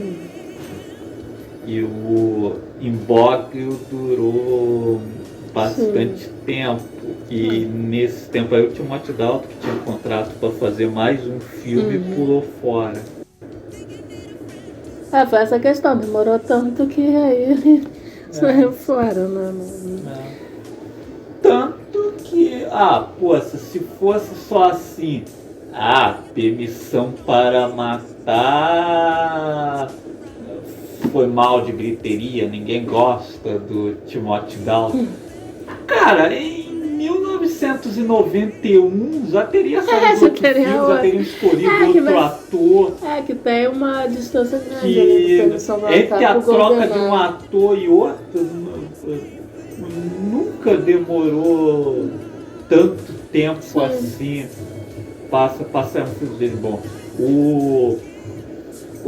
E o imbróglio durou bastante tempo. E nesse tempo aí o Timothy Dalton, que tinha um contrato para fazer mais um filme, pulou fora. Foi essa questão, demorou tanto que aí ele saiu fora, né? Tanto que, se fosse só assim, Permissão para Matar foi mal de bilheteria, ninguém gosta do Timothy Dalton. Cara, em 1991 já teria saído outro filme, já teriam escolhido outro ator. Que tem uma distância grande entre a troca de um ator e outro, nunca demorou tanto tempo assim. Passa um filme dele bom. O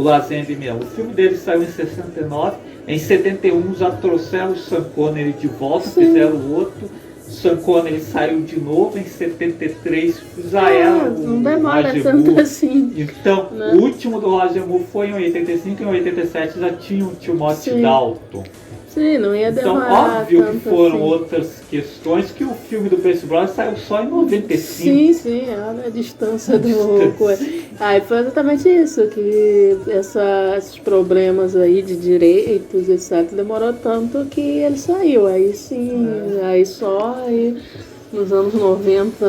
Lazenby mesmo, o filme dele saiu em 69, em 71 já trouxeram o Sean Connery de volta, fizeram outro. Sean Connery saiu de novo em 73, já era o não demora Roger tanto Moore. assim. Então, o último do Roger Moore foi em 85, e em 87 já tinha o Timothy Dalton. Sim, não ia demorar. Então, óbvio tanto que foram assim. outras questões, que o filme do Pierce Brosnan saiu só em 95. Sim, olha a distância do coisa. Aí foi exatamente isso, que esses problemas aí de direitos, etc., demorou tanto que ele saiu. Aí sim, aí nos anos 90,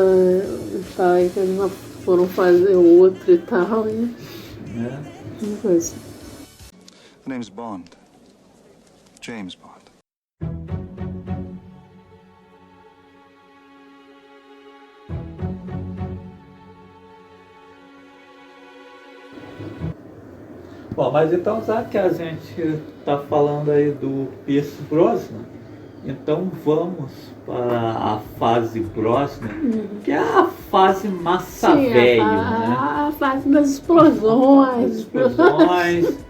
aí que eles foram fazer outro e tal. Coisa. The name's Bond. James Bond. Bom, mas então já que a gente está falando aí do Pierce Brosnan, então vamos para a fase Brosnan, que é a fase massa Sim, velho, a né? fase das explosões. Explosões.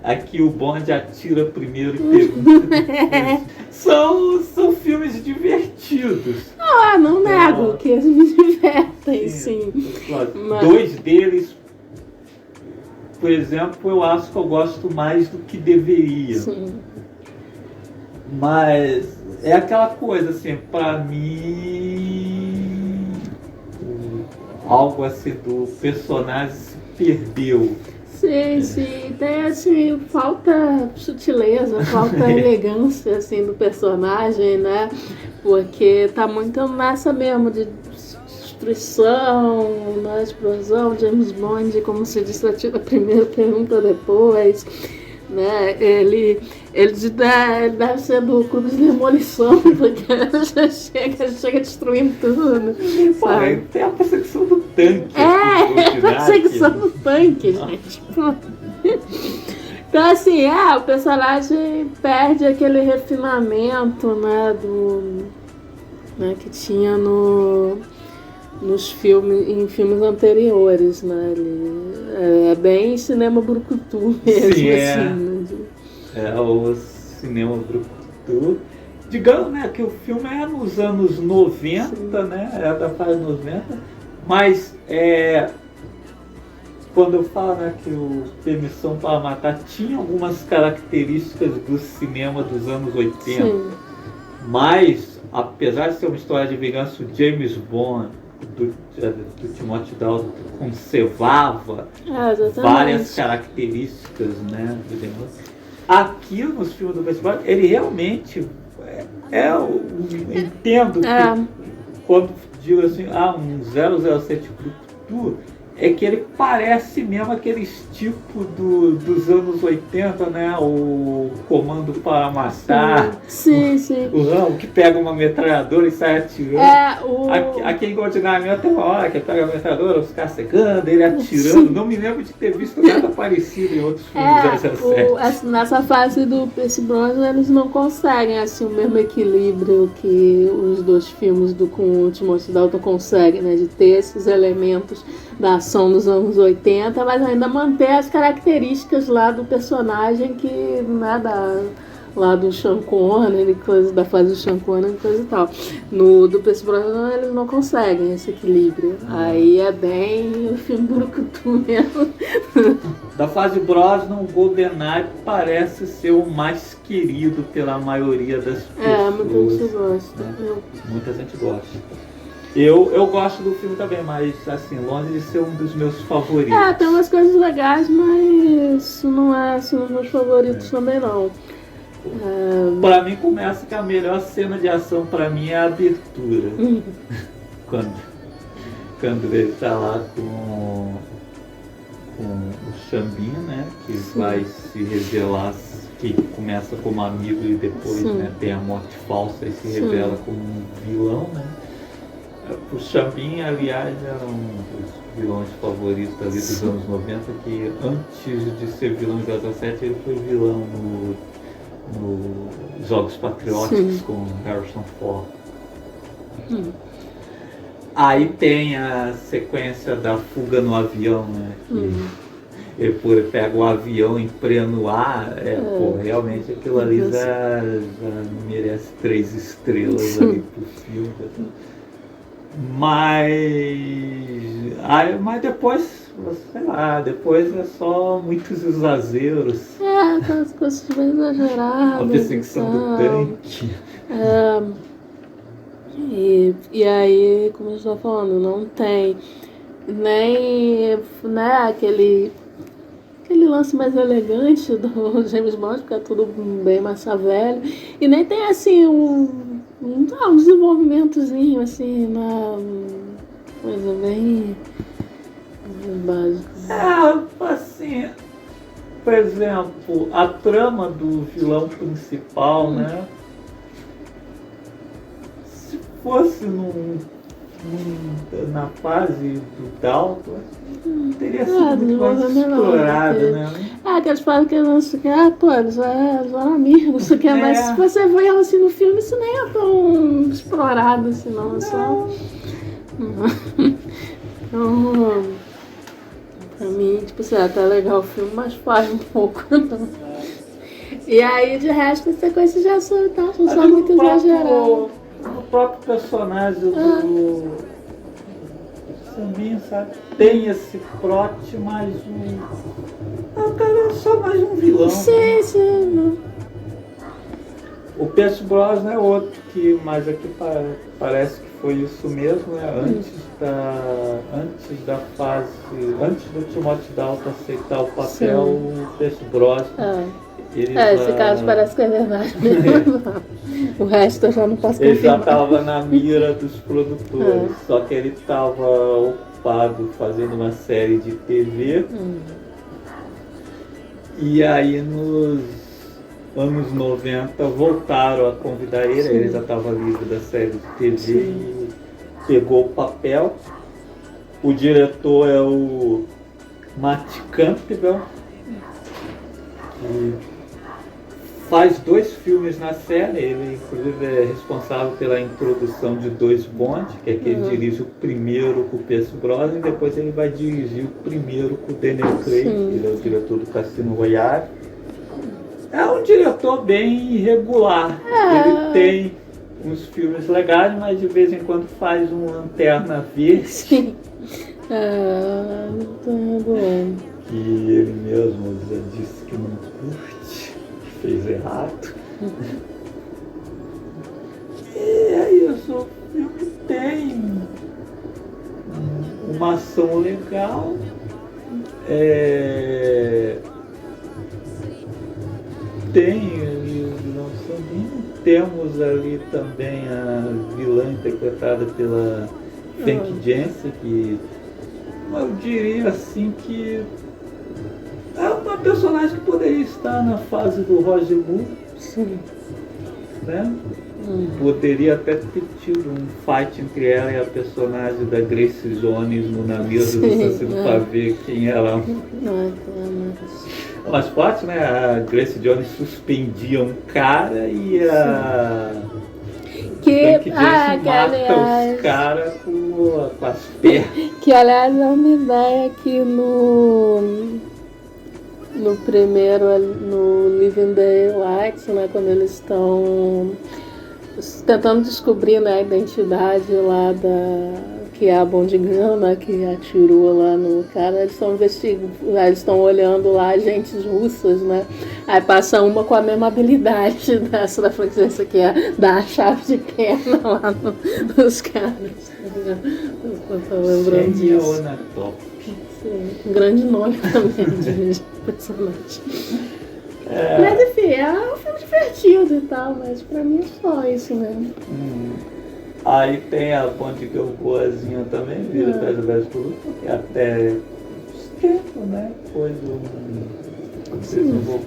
Aqui o Bond atira primeiro e pergunta depois. São filmes divertidos. Não nego que eles me divertem, sim. Mas- Dois deles, por exemplo, eu acho que eu gosto mais do que deveria. Sim. Mas é aquela coisa, assim, pra mim, algo assim do personagem se perdeu. Sim, tem assim, falta sutileza, falta elegância assim do personagem, né? Porque tá muito nessa mesmo de destruição, né? Explosão, James Bond, como se disse, atira primeiro, pergunta depois, né? Ele deve ser do clube de demolição, porque já chega destruindo tudo. Pô, sabe? tem a perseguição do tanque. A perseguição do tanque, gente. Então, assim, o personagem perde aquele refinamento, né, que tinha nos filmes, em filmes anteriores, né? É bem cinema brucutu mesmo, Sim, assim. Né? É o cinema brucutu. Digamos, né, que o filme é nos anos 90, sim, né? É da fase 90, mas quando eu falo, né, que o Permissão para Matar tinha algumas características do cinema dos anos 80, sim, mas apesar de ser uma história de vingança, o James Bond do Timothy Dalton conservava várias características, né, do James. Aqui nos filmes do Festival, ele realmente eu entendo que quando digo assim, um 007 brucutu, é que ele parece mesmo aqueles tipo dos anos 80, né? O Comando para Matar. Sim. O que pega uma metralhadora e sai atirando. Aqui em Goldeneye tem uma hora que ele pega a metralhadora, os caras secando, ele atirando. Sim. Não me lembro de ter visto nada parecido em outros filmes do 007. Nessa fase do Pierce Brosnan, eles não conseguem assim, o mesmo equilíbrio que os dois filmes com o Timothy Dalton conseguem, né? De ter esses elementos da ação dos anos 80, mas ainda manter as características lá do personagem que, né, lá do Sean Connery, da fase do Sean Connery e coisa e tal. Do Pierce Brosnan eles não conseguem esse equilíbrio. Aí é bem o filme brucutu mesmo. Da fase Brosnan, o GoldenEye parece ser o mais querido pela maioria das pessoas. Muita gente gosta. Né? Muita gente gosta. Eu gosto do filme também, mas assim, longe de ser um dos meus favoritos. Tem umas coisas legais, mas isso não é assim, um dos meus favoritos também não. Pra mim começa que a melhor cena de ação pra mim é a abertura. Quando ele tá lá com o Xambin, né? Que sim, vai se revelar, que começa como amigo e depois, né, tem a morte falsa e se revela como um vilão, né? O Xambin, aliás, era um dos vilões favoritos ali dos anos 90, que antes de ser vilão em 007, ele foi vilão no Jogos Patrióticos, sim, com Harrison Ford. Aí tem a sequência da fuga no avião, né? Ele pega o avião em pleno ar, realmente aquilo ali já merece 3 estrelas ali pro filme. Mas depois, sei lá, depois é só muitos exageros. Aquelas coisas bem exageradas. A perseguição do tanque. E aí, como eu estou falando, não tem nem, né, aquele lance mais elegante do James Bond, porque é tudo bem massa velho. E nem tem assim um desenvolvimentozinho, assim, uma coisa bem básica. Assim, por exemplo, a trama do vilão principal, né? Se fosse na fase do Dalton, teria sido muito mais explorado, né? Que eles falam que não sei o que, pô, eles eram amigos, não sei o que, mas se você vê ela assim no filme, isso nem é tão explorado assim, não. É só. Então, pra mim, tipo assim, até legal o filme, mas faz um pouco, não. E aí, de resto, as sequências já são muito exageradas. O próprio personagem do Samir, sabe? Tem esse plot, mas o cara é só mais um vilão. Sim. O Pierce Brosnan é outro que, mas aqui parece que foi isso mesmo, né? Antes do Timothy Dalton aceitar o papel, o Pierce Brosnan. Esse caso parece que é verdade mesmo. O resto eu já não posso confirmar. Ele já estava na mira dos produtores, só que ele estava ocupado fazendo uma série de TV. E aí nos anos 90 voltaram a convidar ele, ele já estava livre da série de TV e pegou o papel. O diretor é o Matt Campbell, que faz 2 filmes na série. Ele inclusive é responsável pela introdução de 2 Bond, que é que ele dirige o primeiro com o Pierce Brosnan e depois ele vai dirigir o primeiro com o Daniel Craig, ele é o diretor do Cassino Royale. É um diretor bem irregular, ele tem uns filmes legais, mas de vez em quando faz um Lanterna Verde. Sim. Muito bom. Que ele mesmo já disse que não curte, que fez errado. E é isso, o filme tem uma ação legal. Tem ali o vilão Samir, temos ali também a vilã interpretada pela Famke Janssen, que eu diria assim que é uma personagem que poderia estar na fase do Roger Moore. Sim. Né? Poderia até ter tido um fight entre ela e a personagem da Grace Jones na mesa do Assassino para ver quem ela. Mas forte, né? A Grace Jones suspendia um cara e a Famke Janssen mata os caras com as pernas. Que aliás é uma ideia que no primeiro, no Living Daylights, né, quando eles estão tentando descobrir, né, a identidade lá que é a Bond Girl, né, que atirou lá no cara, eles estão investigando, eles estão olhando lá agentes russas, né, aí passa uma com a mesma habilidade dessa da francesa, que é dar a chave de perna lá nos caras. Eu tô lembrando disso. Sim, um grande nome também de personagem. Mas enfim, é um filme divertido e tal, mas pra mim é só isso mesmo. Aí tem a Bond Girl boazinha também, vira Pés Velhos por Luta, que até os tempos, né? Depois vocês não vão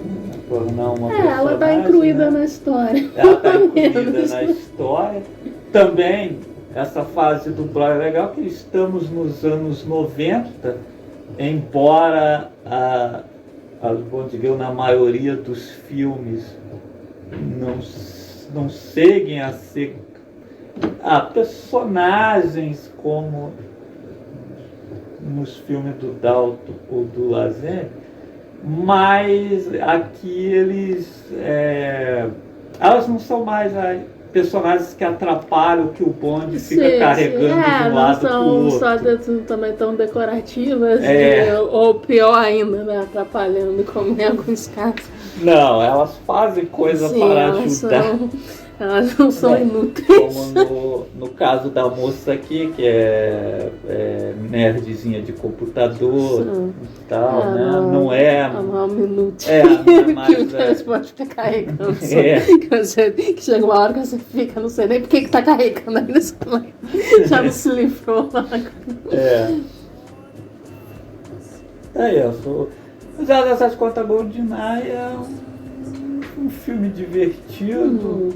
tornar uma personagem, ela tá incluída, né, na história. Ela tá incluída na história. Também, essa fase do Blur é legal, que estamos nos anos 90, embora a Bond Girl, na maioria dos filmes, não seguem a ser personagens como nos filmes do Dalton ou do Lazenby, mas aqui elas não são mais personagens que atrapalham, que o Bond fica carregando de um lado para o outro. Não são também tão decorativas, ou pior ainda, né, atrapalhando, como em alguns casos. Não, elas fazem coisa para ajudar. Elas não são inúteis. Como no caso da moça aqui, que é nerdzinha de computador e tal, né? Não é uma inútil. Que você pode ficar carregando. Que chega uma hora que você fica, não sei nem por que tá carregando ainda. Já não se livrou. 007 contra GoldenEye é um filme divertido.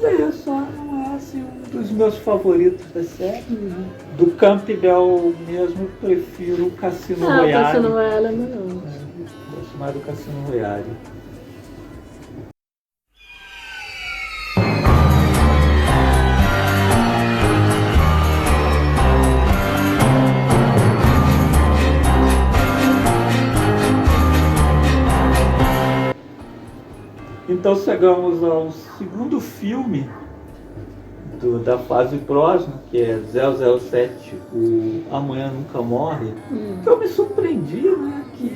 Mas é só, não é assim, um dos meus favoritos da série. Do Campbell mesmo, eu prefiro o Cassino Royale. O Cassino Royale é melhor. Gosto mais do Cassino Royale. Então chegamos ao segundo filme da fase Brosnan, que é 007, o Amanhã Nunca Morre, que eu me surpreendi, né, que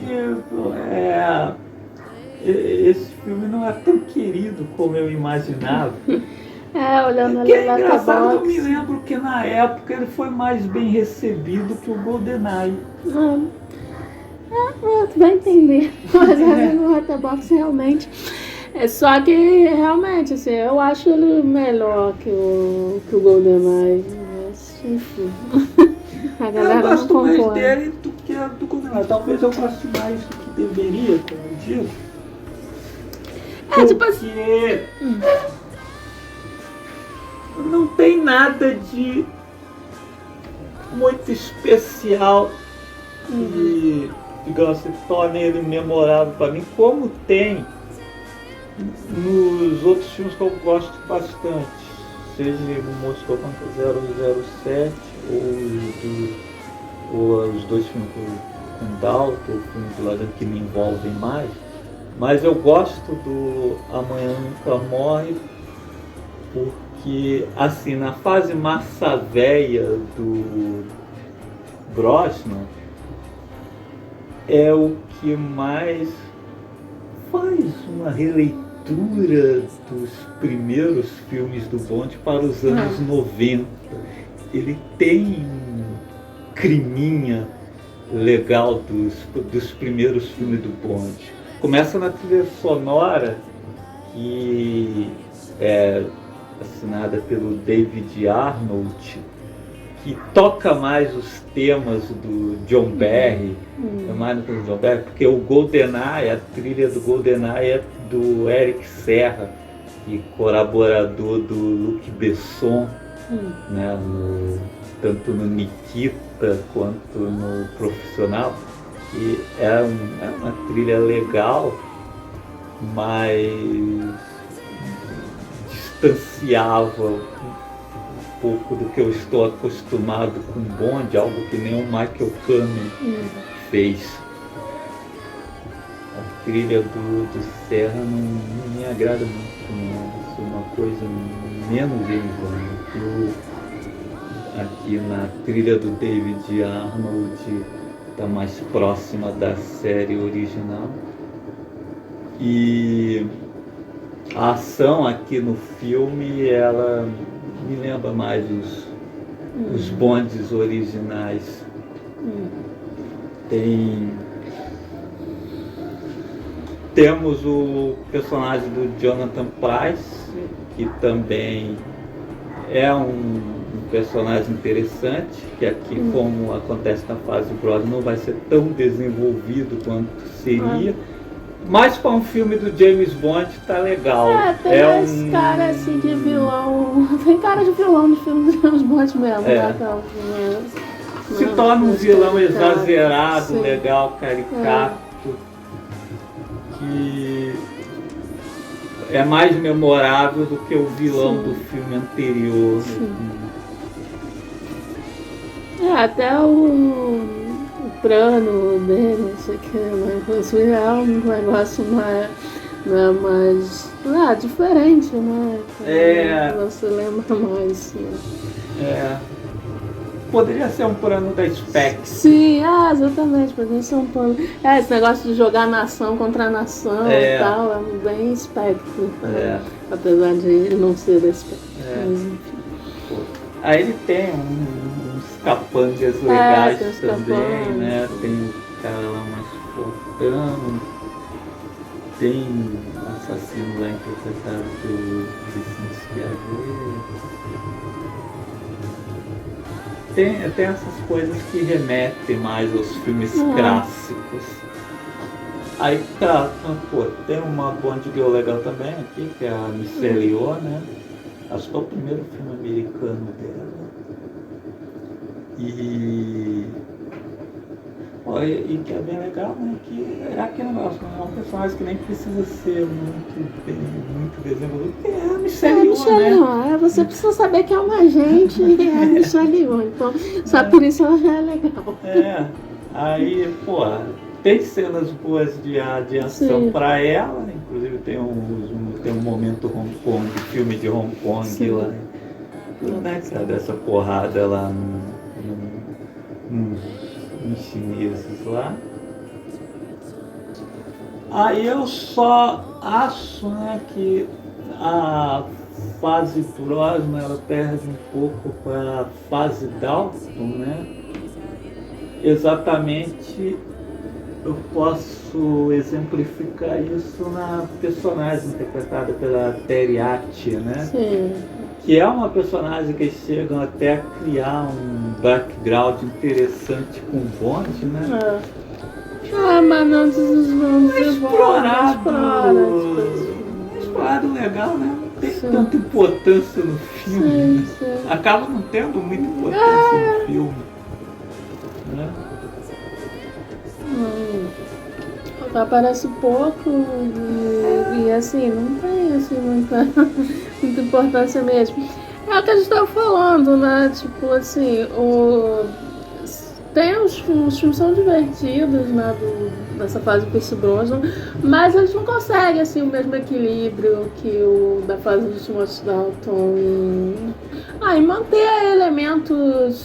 esse filme não é tão querido como eu imaginava. Olhando ali É lá engraçado, eu me lembro que na época ele foi mais bem recebido que o GoldenEye. Tu vai entender. Mas no Letterboxd realmente. Só que realmente, assim, eu acho ele melhor que o GoldenEye. Mas, enfim. A galera Eu gosto não mais concorda. dele do que do GoldenEye. Talvez eu goste mais do que deveria, como eu digo. Tipo assim. Porque não tem nada de muito especial e, digamos assim, torna ele memorável para mim, como tem nos outros filmes que eu gosto bastante, seja o Moscou contra 007 ou os dois filmes com Dalton, o filme do Lagan que me envolvem mais, mas eu gosto do Amanhã Nunca Morre porque, assim, na fase massa véia do Brosnan é o que mais faz uma releitura dos primeiros filmes do Bond para os anos 90. Ele tem um criminha legal dos primeiros filmes do Bond. Começa na trilha sonora, que é assinada pelo David Arnold, que toca mais os temas do John Barry, mais do que do John Barry, porque o GoldenEye, a trilha do GoldenEye é do Eric Serra, e colaborador do Luc Besson, né, tanto no Nikita quanto no Profissional. E é uma trilha legal, mas distanciava um pouco do que eu estou acostumado com Bond, algo que nem o Michael Kamen fez. A trilha do Serra não me agrada muito, não. Isso é uma coisa menos James Bond. Aqui na trilha do David Arnold está mais próxima da série original. E a ação aqui no filme, ela me lembra mais os Bonds originais. Temos o personagem do Jonathan Pryce, que também é um personagem interessante, que aqui, como acontece na fase Brosnan, não vai ser tão desenvolvido quanto seria. Mas para um filme do James Bond tá legal. Tem esse cara assim de vilão. Tem cara de vilão de filme do James Bond mesmo, né? Se torna um vilão exagerado, sim, legal, caricato, que é mais memorável do que o vilão do filme anterior. Até o plano dele, não sei o que, mas é um negócio mais diferente, né? Você lembra mais. Né? Poderia ser um plano da Spectre. Sim, exatamente, poderia ser um plano. Esse negócio de jogar nação contra nação e tal, é bem Spectre. Apesar de ele não ser da Spectre. Mas enfim. Aí ele tem uns capangas legais também, né? Tem o cara lá mais fortão, tem um assassino lá interpretado pelo Vicente Schiavelli. tem essas coisas que remetem mais aos filmes clássicos. Aí tá, pô, tem uma Bond Girl legal também aqui, que é a Michelle Yeoh, né? Acho que é o primeiro filme americano dela. E que é bem legal, né? Que é aquele negócio, é um personagem que nem precisa ser muito desenvolvido. É a Michelle Yeoh, né? Você precisa saber que é uma agente e é a Michelle Yeoh. Então, só por isso ela já é legal. Aí, pô, tem cenas boas de ação pra ela, inclusive tem um momento Hong Kong, filme de Hong Kong lá, né, cara, dessa porrada lá nos chineses lá. Aí eu só acho, né, que a fase próxima ela perde um pouco para a fase Dalton, né? Exatamente. Eu posso exemplificar isso na personagem interpretada pela Terry Hatcher, né? Sim. Que é uma personagem que chegam até a criar um background interessante com o Bond, né? Mas não explorado legal, né? Não tem tanta importância no filme. Sim. Acaba não tendo muita importância no filme, né? Aparece pouco e assim, não tem assim, muita importância mesmo. É o que a gente estava falando, né? Tipo assim, tem os filmes são divertidos, né? Dessa fase do Pierce Brosnan, mas eles não conseguem assim, o mesmo equilíbrio que o da fase do Timothy Dalton e manter elementos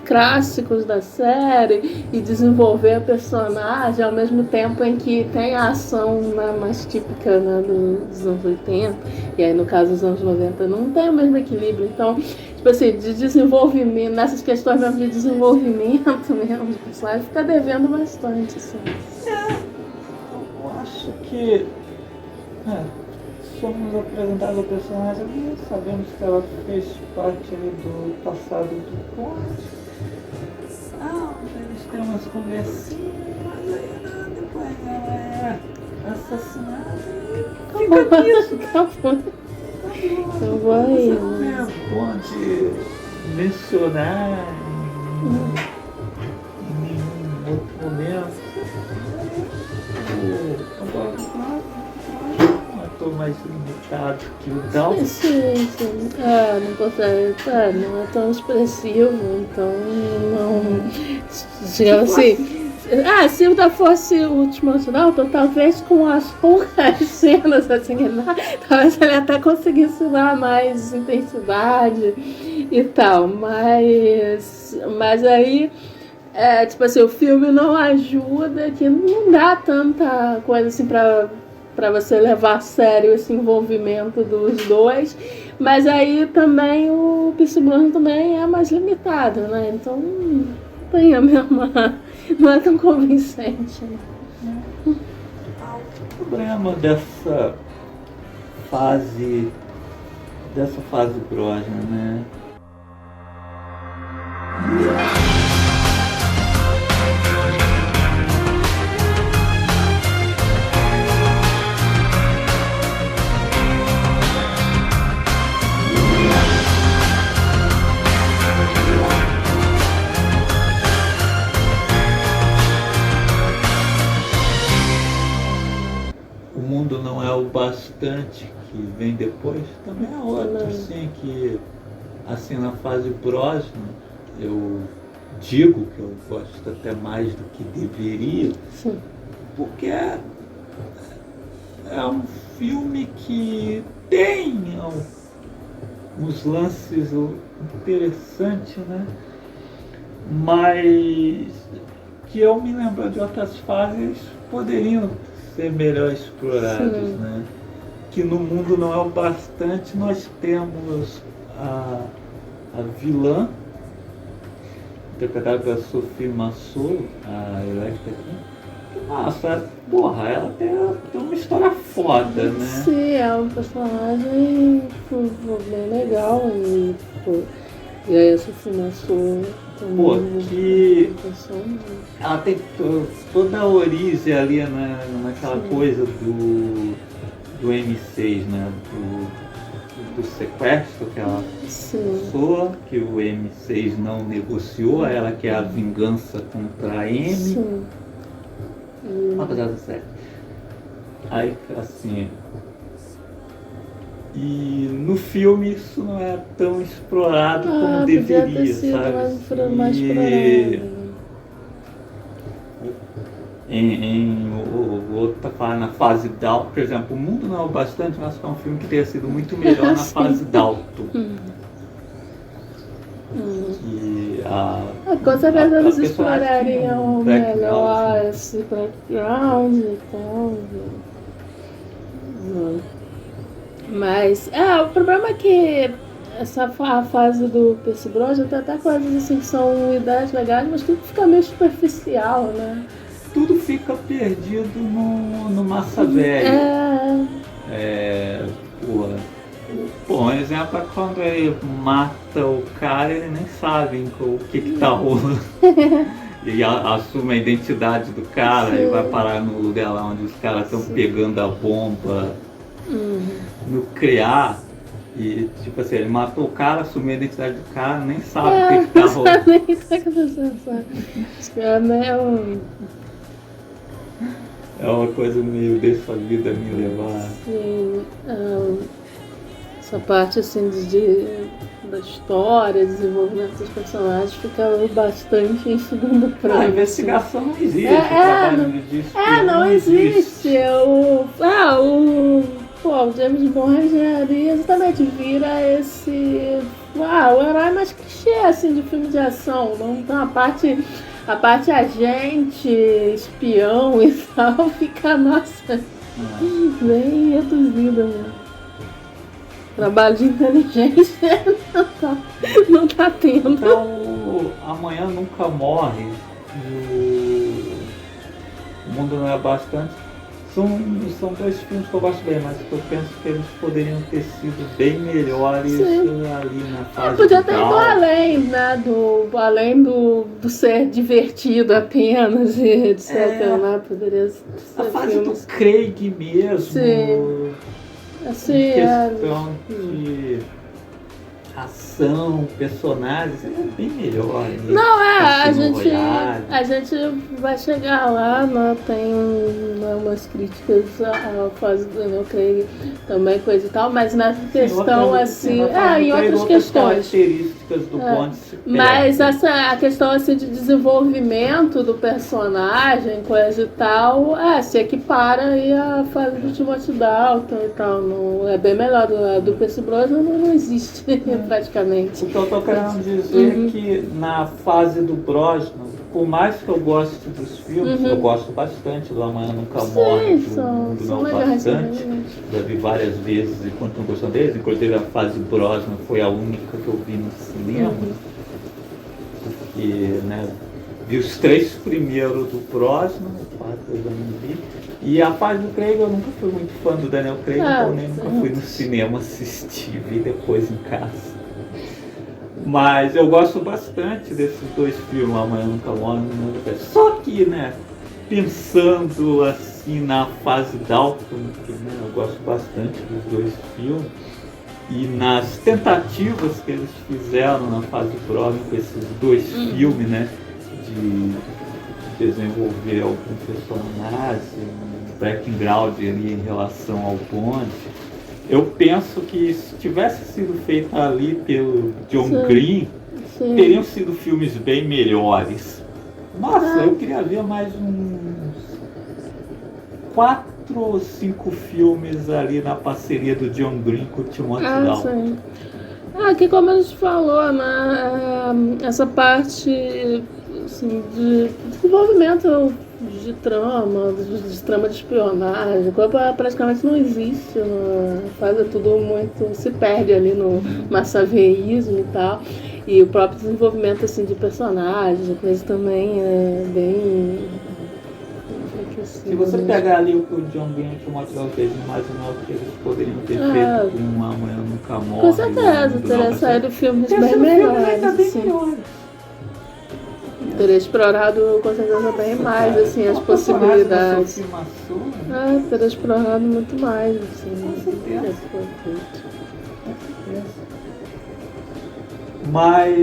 clássicos da série e desenvolver a personagem ao mesmo tempo em que tem a ação, né, mais típica, né, dos anos 80 e aí no caso dos anos 90 não tem o mesmo equilíbrio. Então, tipo assim, de desenvolvimento, nessas questões mesmo de desenvolvimento mesmo de personagem, fica devendo bastante, assim. Eu acho que somos apresentados a personagem e sabemos que ela fez parte do passado do Bond. Eles têm umas conversinhas, mas aí depois ela é assassinada e fica nisso. Acabou aí. Não é bom de mencionar em nenhum outro momento. Eu estou mais limitado que o Dalton. Sim. Não consegue, não é tão expressivo, então não. Digamos assim. Se ainda fosse o Timothy Dalton, talvez com as poucas cenas assim, talvez ele até conseguisse dar mais intensidade e tal, mas aí tipo assim, o filme não ajuda, que não dá tanta coisa assim para você levar a sério esse envolvimento dos dois, mas aí também o Pierce Brosnan também é mais limitado, né? Então tem a mesma, não é tão convincente. O problema dessa fase Brosnan, né? O Mundo Não É o Bastante, que vem depois, também é outro, assim, que assim, na fase Brosnan, eu digo que eu gosto até mais do que deveria, porque é um filme que tem uns lances interessantes, né? Mas que eu me lembro de outras fases poderiam ser melhor explorados, né? Que no Mundo Não É o Bastante nós temos a vilã, interpretada pela Sophie Marceau, a Electra aqui. Nossa, porra, ela tem uma história foda, né? Sim, é um personagem bem legal e E aí essa fumaçou Pô, também. que ela tem toda a origem ali naquela coisa do M6, né? Do sequestro que ela passou, que o M6 não negociou, ela quer a vingança contra a M. Sim. Apesar do certo. Aí, assim. E no filme isso não é tão explorado como podia deveria, ter sido sabe? mais explorado. O outro tá falando na fase Dalton, por exemplo, O Mundo Não é o Bastante, mas é um filme que teria sido muito melhor na fase Dalton. Com certeza eles personagem explorariam tinha um melhor background, esse background e tal. Mas o problema é que a fase do Percy Brosnan tem até coisas assim que são ideias legais, mas tudo fica meio superficial, né? Tudo fica perdido no massa velha. Bom, um exemplo é quando ele mata o cara, ele nem sabe o que tá rolando. E assume a identidade do cara e vai parar no lugar lá onde os caras estão pegando a bomba nuclear. E tipo assim, ele matou o cara, assumiu a identidade do cara, nem sabe o que tá rolando. Nem sabe o que tá acontecendo. Acho que é meio... É uma coisa meio deixa a vida me levar. Sim, essa parte assim da história, desenvolvimento dos personagens fica bastante em segundo plano. A investigação não existe, o trabalho disso não existe. O James Bond ali exatamente vira esse... o herói mais clichê assim, de filme de ação. Não tem a parte agente, espião e tal, fica, nossa, bem reduzida mesmo. Trabalho de inteligência não tá tendo. Então, Amanhã Nunca Morre, O Mundo Não é Bastante, são dois filmes que eu gosto bem, mas que eu penso que eles poderiam ter sido bem melhores ali na fase. Podia ter ido além, né? Além do ser divertido apenas e etc. Né? Poderia ser a fase filmes... do Craig mesmo. Sim. Assim, questão de ação, personagens, é bem melhor. Né? Não, a gente vai chegar lá, né? Tem umas críticas à fase do Daniel Craig, também coisa e tal, mas na questão assim, em outras questões. Características do Bond se perdem. Mas a questão assim de desenvolvimento do personagem, coisa e tal, se equipara aí a fase do Timothy Dalton e tal. Não, é bem melhor. Do Percy Brosnan não existe praticamente. O que eu tô querendo dizer é que na fase do Brosnan, por mais que eu goste dos filmes, eu gosto bastante do Amanhã Nunca Morre, do Não Bastante. Já vi várias vezes e continuo gostando deles. Inclusive a fase Brosnan foi a única que eu vi no cinema. Porque, né, vi os 3 primeiros do Brosnan, o 4 eu já não vi. E a fase do Craig, eu nunca fui muito fã do Daniel Craig, então nem nunca fui no cinema assistir, vi depois em casa. Mas eu gosto bastante desses 2 filmes, Amanhã Nunca Morre. Só que, né, pensando assim na fase Dalton, que, né, eu gosto bastante dos 2 filmes, e nas tentativas que eles fizeram na fase Brosnan com esses 2 filmes, né, de desenvolver algum personagem, um background ali em relação ao Bond, eu penso que se tivesse sido feito ali pelo John Green, teriam sido filmes bem melhores. Nossa, eu queria ver mais uns 4 ou 5 filmes ali na parceria do John Green com o Timothy Dalton. Aqui, como a gente falou, né, essa parte assim, de desenvolvimento de trama de espionagem, praticamente não existe, faz tudo muito, se perde ali no massaveísmo e tal, e o próprio desenvolvimento assim, de personagens, a coisa também é bem, assim. Se você pegar ali o que o John Green e o Timothy fez, imaginar o que eles poderiam ter feito com um Amanhã Nunca Morre. Com certeza, teria saído filmes bem melhores, assim. Teria explorado com certeza bem mais, assim, as possibilidades. Teria explorado muito mais, assim. Mas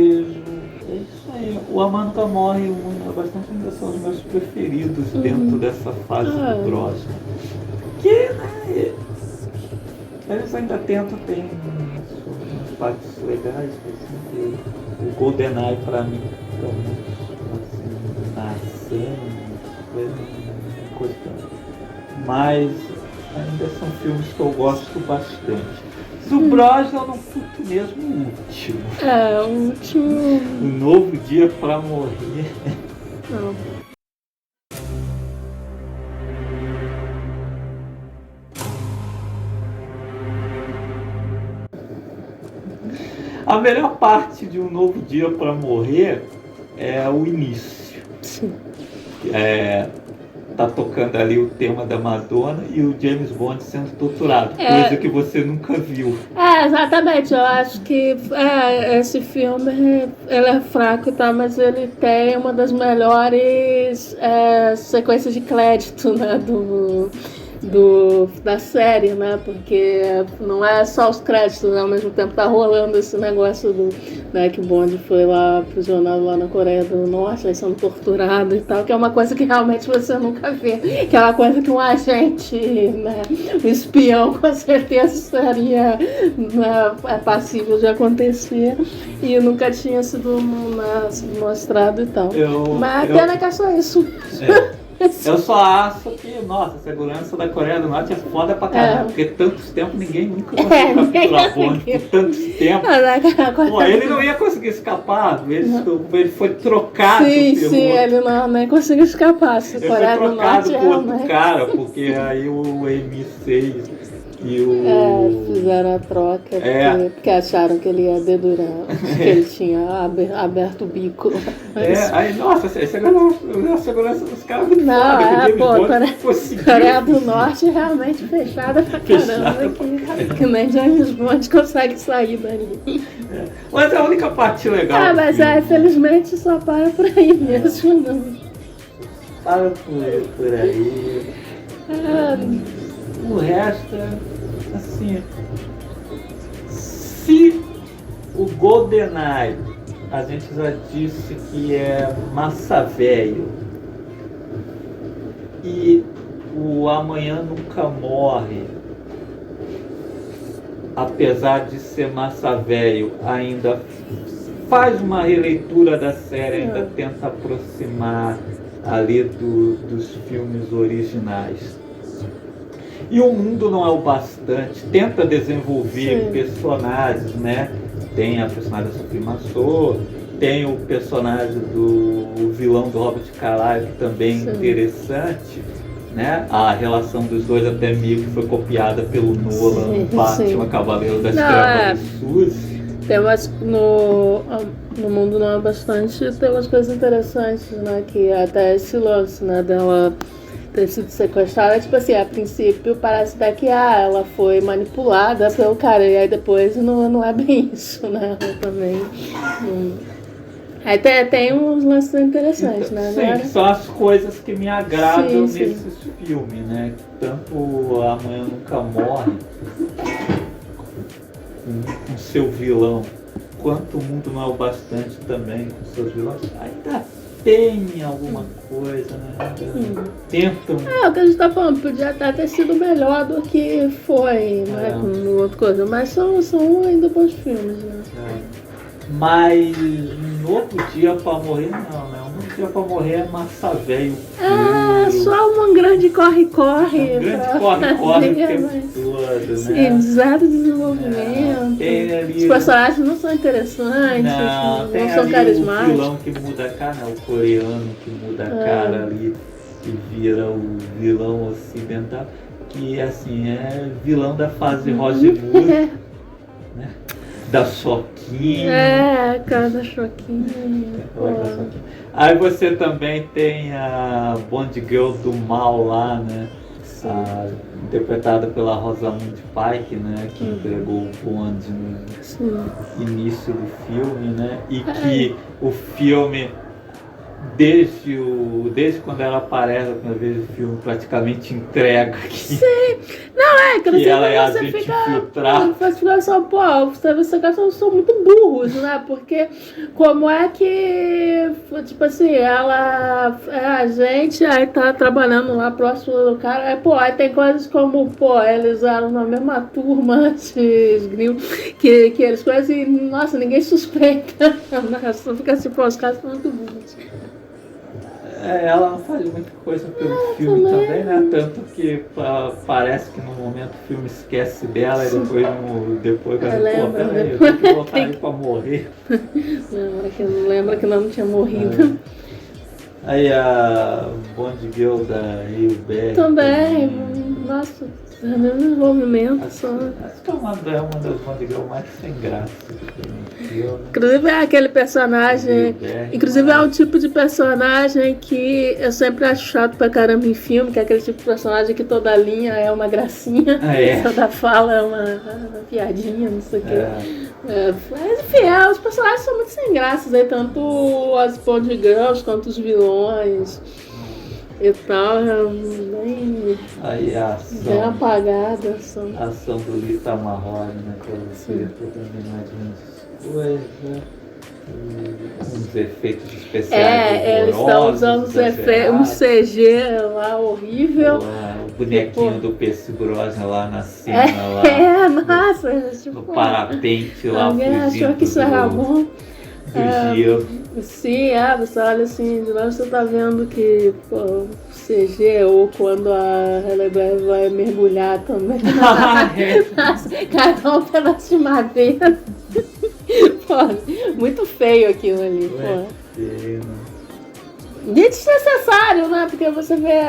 é isso aí. O Amanhã Nunca Morre é bastante são os meus preferidos dentro dessa fase do Brosnan. Que, né? Eles ainda tentam, tem umas partes legais, assim, que o GoldenEye pra mim fica muito assim, na cena, coisa. Mas ainda são filmes que eu gosto bastante. Do Brosnan eu não curto mesmo o último. O último. Um Novo Dia pra Morrer. Não. A melhor parte de Um Novo Dia pra Morrer é o início. Sim. Tá tocando ali o tema da Madonna e o James Bond sendo torturado, coisa que você nunca viu. Exatamente, eu acho que esse filme ele é fraco, tá, mas ele tem uma das melhores sequências de crédito, né, da série, né, porque não é só os créditos, né, ao mesmo tempo tá rolando esse negócio né, que o Bond foi lá aprisionado lá na Coreia do Norte, aí sendo torturado e tal, que é uma coisa que realmente você nunca vê, que é uma coisa que um agente, né, um espião com certeza seria, né, passível de acontecer e nunca tinha sido mostrado e tal. Mas a pena que é só isso. Eu só acho que, nossa, a segurança da Coreia do Norte é foda pra caramba, porque tantos tempos ninguém nunca conseguiu capturar Bond por tantos tempos. Pô, ele não ia conseguir escapar, ele foi trocado. Sim, ele nem conseguiu escapar. Ele foi trocado por outro cara, porque aí o M6 e o... fizeram a troca porque acharam que ele ia dedurar, que ele tinha aberto o bico. Aí, nossa, a segurança dos caras muito foda. Coreia do Norte realmente fechada pra caramba, que nem James Bond consegue sair dali. Mas é a única parte legal. Mas infelizmente só para por aí mesmo. Não. Para por aí. O resto é assim. Se o GoldenEye a gente já disse que é massa velho e o Amanhã Nunca Morre, apesar de ser massa velho, ainda faz uma releitura da série, ainda tenta aproximar ali dos filmes originais. E o mundo não é o bastante, tenta desenvolver personagens, né? Tem a personagem da Sophie Marceau, tem o personagem do vilão do Robert Carlyle, que também é interessante, né? A relação dos dois até meio que foi copiada pelo Nolan, Batman, Cavaleiro das Trevas e Suzy. No mundo não é bastante, tem umas coisas interessantes, né? Que até esse lance, né, dela ter sido sequestrada, tipo assim, a princípio parece até que ela foi manipulada pelo cara, e aí depois não é bem isso, né? Também. Aí tem uns lances interessantes, né? Sim, são as coisas que me agradam nesses filmes, né? Tanto Amanhã Nunca Morre, com seu vilão, quanto O Mundo Não é o Bastante também, com seus vilões, ainda tem alguma coisa, né? Tentam. O que a gente tá falando, podia até ter sido melhor do que foi, né? Com outra coisa, mas são ainda bons filmes, né? Mas Um Novo Dia pra Morrer, não, né? Um Novo Dia pra Morrer é massa velho. Só um grande corre-corre. Um grande corre-corre o tempo todo, né? Sim, zero desenvolvimento. Os personagens não são interessantes, não são carismáticos. O vilão que muda a cara, o coreano que muda a cara ali e vira o vilão ocidental, que assim, é vilão da fase Roger Moore, né? da Choquinha. É, Casa Choquinha. Aí você também tem a Bond Girl do Mal lá, né? Interpretada pela Rosamund Pike, né? Que entregou o Bond no início do filme, né? E que o filme, desde quando ela aparece a primeira vez no filme, praticamente entrega que, que ela é agente infiltrada. Você fica só, pô, você são muito burros, né? Porque como é que, tipo assim, ela é agente, aí tá trabalhando lá próximo do cara, aí tem coisas como, eles eram na mesma turma antes, que eles conhecem, e, nossa, ninguém suspeita. Só fica assim, os caras são muito burros. Ela não faz muita coisa pelo filme também, né? Tanto que parece que no momento o filme esquece dela e depois peraí, eu tenho que voltar aí pra morrer. Lembra que não tinha morrido. Aí a Bond Girl da Hilbert também, nossa, é o mesmo envolvimento só. Acho que é uma das Bond Girl mais sem graça. Inclusive é aquele personagem. Inclusive é um tipo de personagem que eu sempre acho chato pra caramba em filme, que é aquele tipo de personagem que toda linha é uma gracinha, toda fala é uma piadinha, não sei o quê. Mas enfim, os personagens são muito sem graças aí, tanto as Bond Girls quanto os vilões e tal, aí a ação, bem apagada. A ação do Lita Marrone, né? Que você também imagina uns efeitos especiais. Eles estão usando um CG lá horrível. O bonequinho do Pierce Brosnan lá na cena. Nossa, no parapente lá. Alguém achou que isso era bom. Do gelo. Sim, você olha assim, de lá você tá vendo que o CG ou quando a Halle Berry vai mergulhar também. Cada um pedaço de madeira. Muito feio aquilo ali. Desnecessário, né? Porque você vê,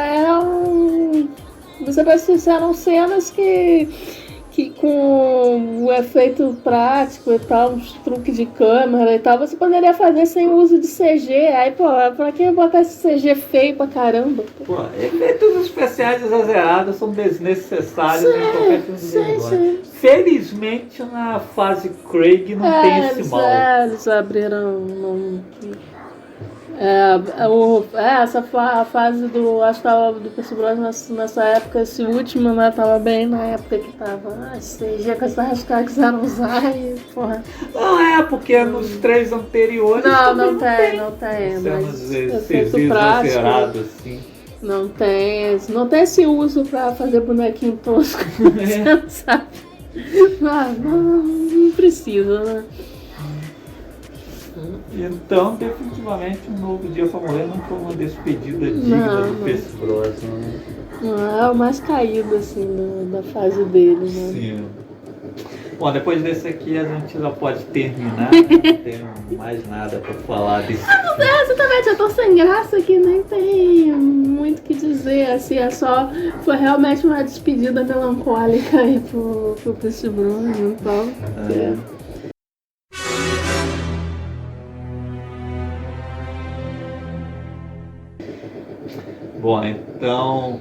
você vai se eram cenas que com o efeito prático e tal, uns truques de câmera e tal, você poderia fazer sem uso de CG. Aí, pra que botar esse CG feio pra caramba? Efeitos especiais exagerados são desnecessários em qualquer filme. Felizmente, na fase Craig não tem esse mal. Eles abriram... essa fase acho que tava do Pierce Brosnan nessa época, esse último, né, tava bem na época que tava, CG com essa hashtag que quiseram usar e, Não porque nos 3 anteriores não tem, mas efeito prático, assim. Não tem esse uso pra fazer bonequinho tosco, você não sabe. Não precisa, né? Então, definitivamente, Um Novo Dia pra Morrer não foi uma despedida digna do Pierce Brosnan. Não, é o mais caído, assim, da fase dele, né? Sim. Bom, depois desse aqui a gente já pode terminar. Não tenho mais nada pra falar desse filme. Exatamente, eu tô sem graça que nem tem muito o que dizer, assim, foi realmente uma despedida melancólica aí pro Pierce Brosnan, então. Bom, então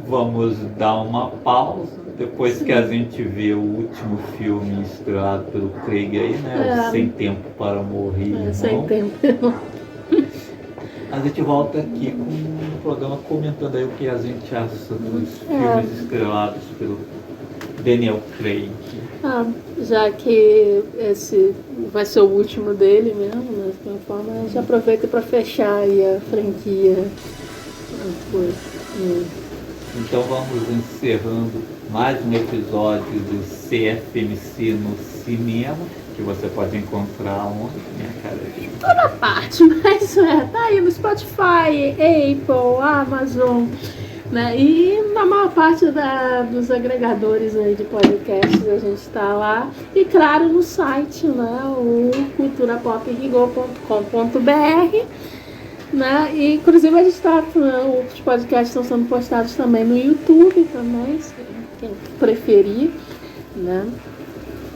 vamos dar uma pausa. Depois que a gente vê o último filme estrelado pelo Craig aí, né? O Sem Tempo para Morrer. Sem Tempo. A gente volta aqui com um programa comentando aí o que a gente acha dos filmes estrelados pelo Daniel Craig. Já que esse vai ser o último dele mesmo, né? De alguma forma, a gente aproveita para fechar aí a franquia. Então vamos encerrando mais um episódio do CFMC no cinema, que você pode encontrar onde, minha cara? Toda parte, mas tá aí no Spotify, Apple, Amazon, né? E na maior parte dos agregadores aí de podcasts a gente tá lá. E claro, no site, né? O culturapopigol.com.br, né? E inclusive a gente os podcasts estão sendo postados também no YouTube também, se quem preferir, né?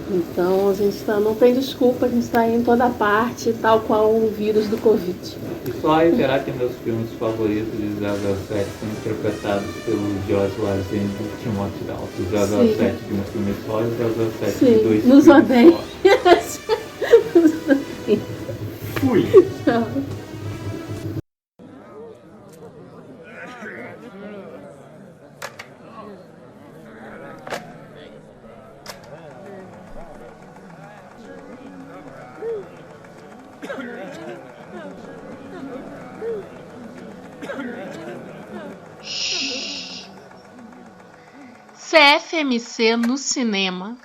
Então a gente não tem desculpa, a gente está em toda parte, tal qual o vírus do Covid. E só reiterar que meus filmes favoritos de 007 são interpretados pelo Joss Whedon e Timothy Dalton. 007 de um filme só e 007 de dois nos filmes odeio. só. Fui! Tchau. CFMC no cinema.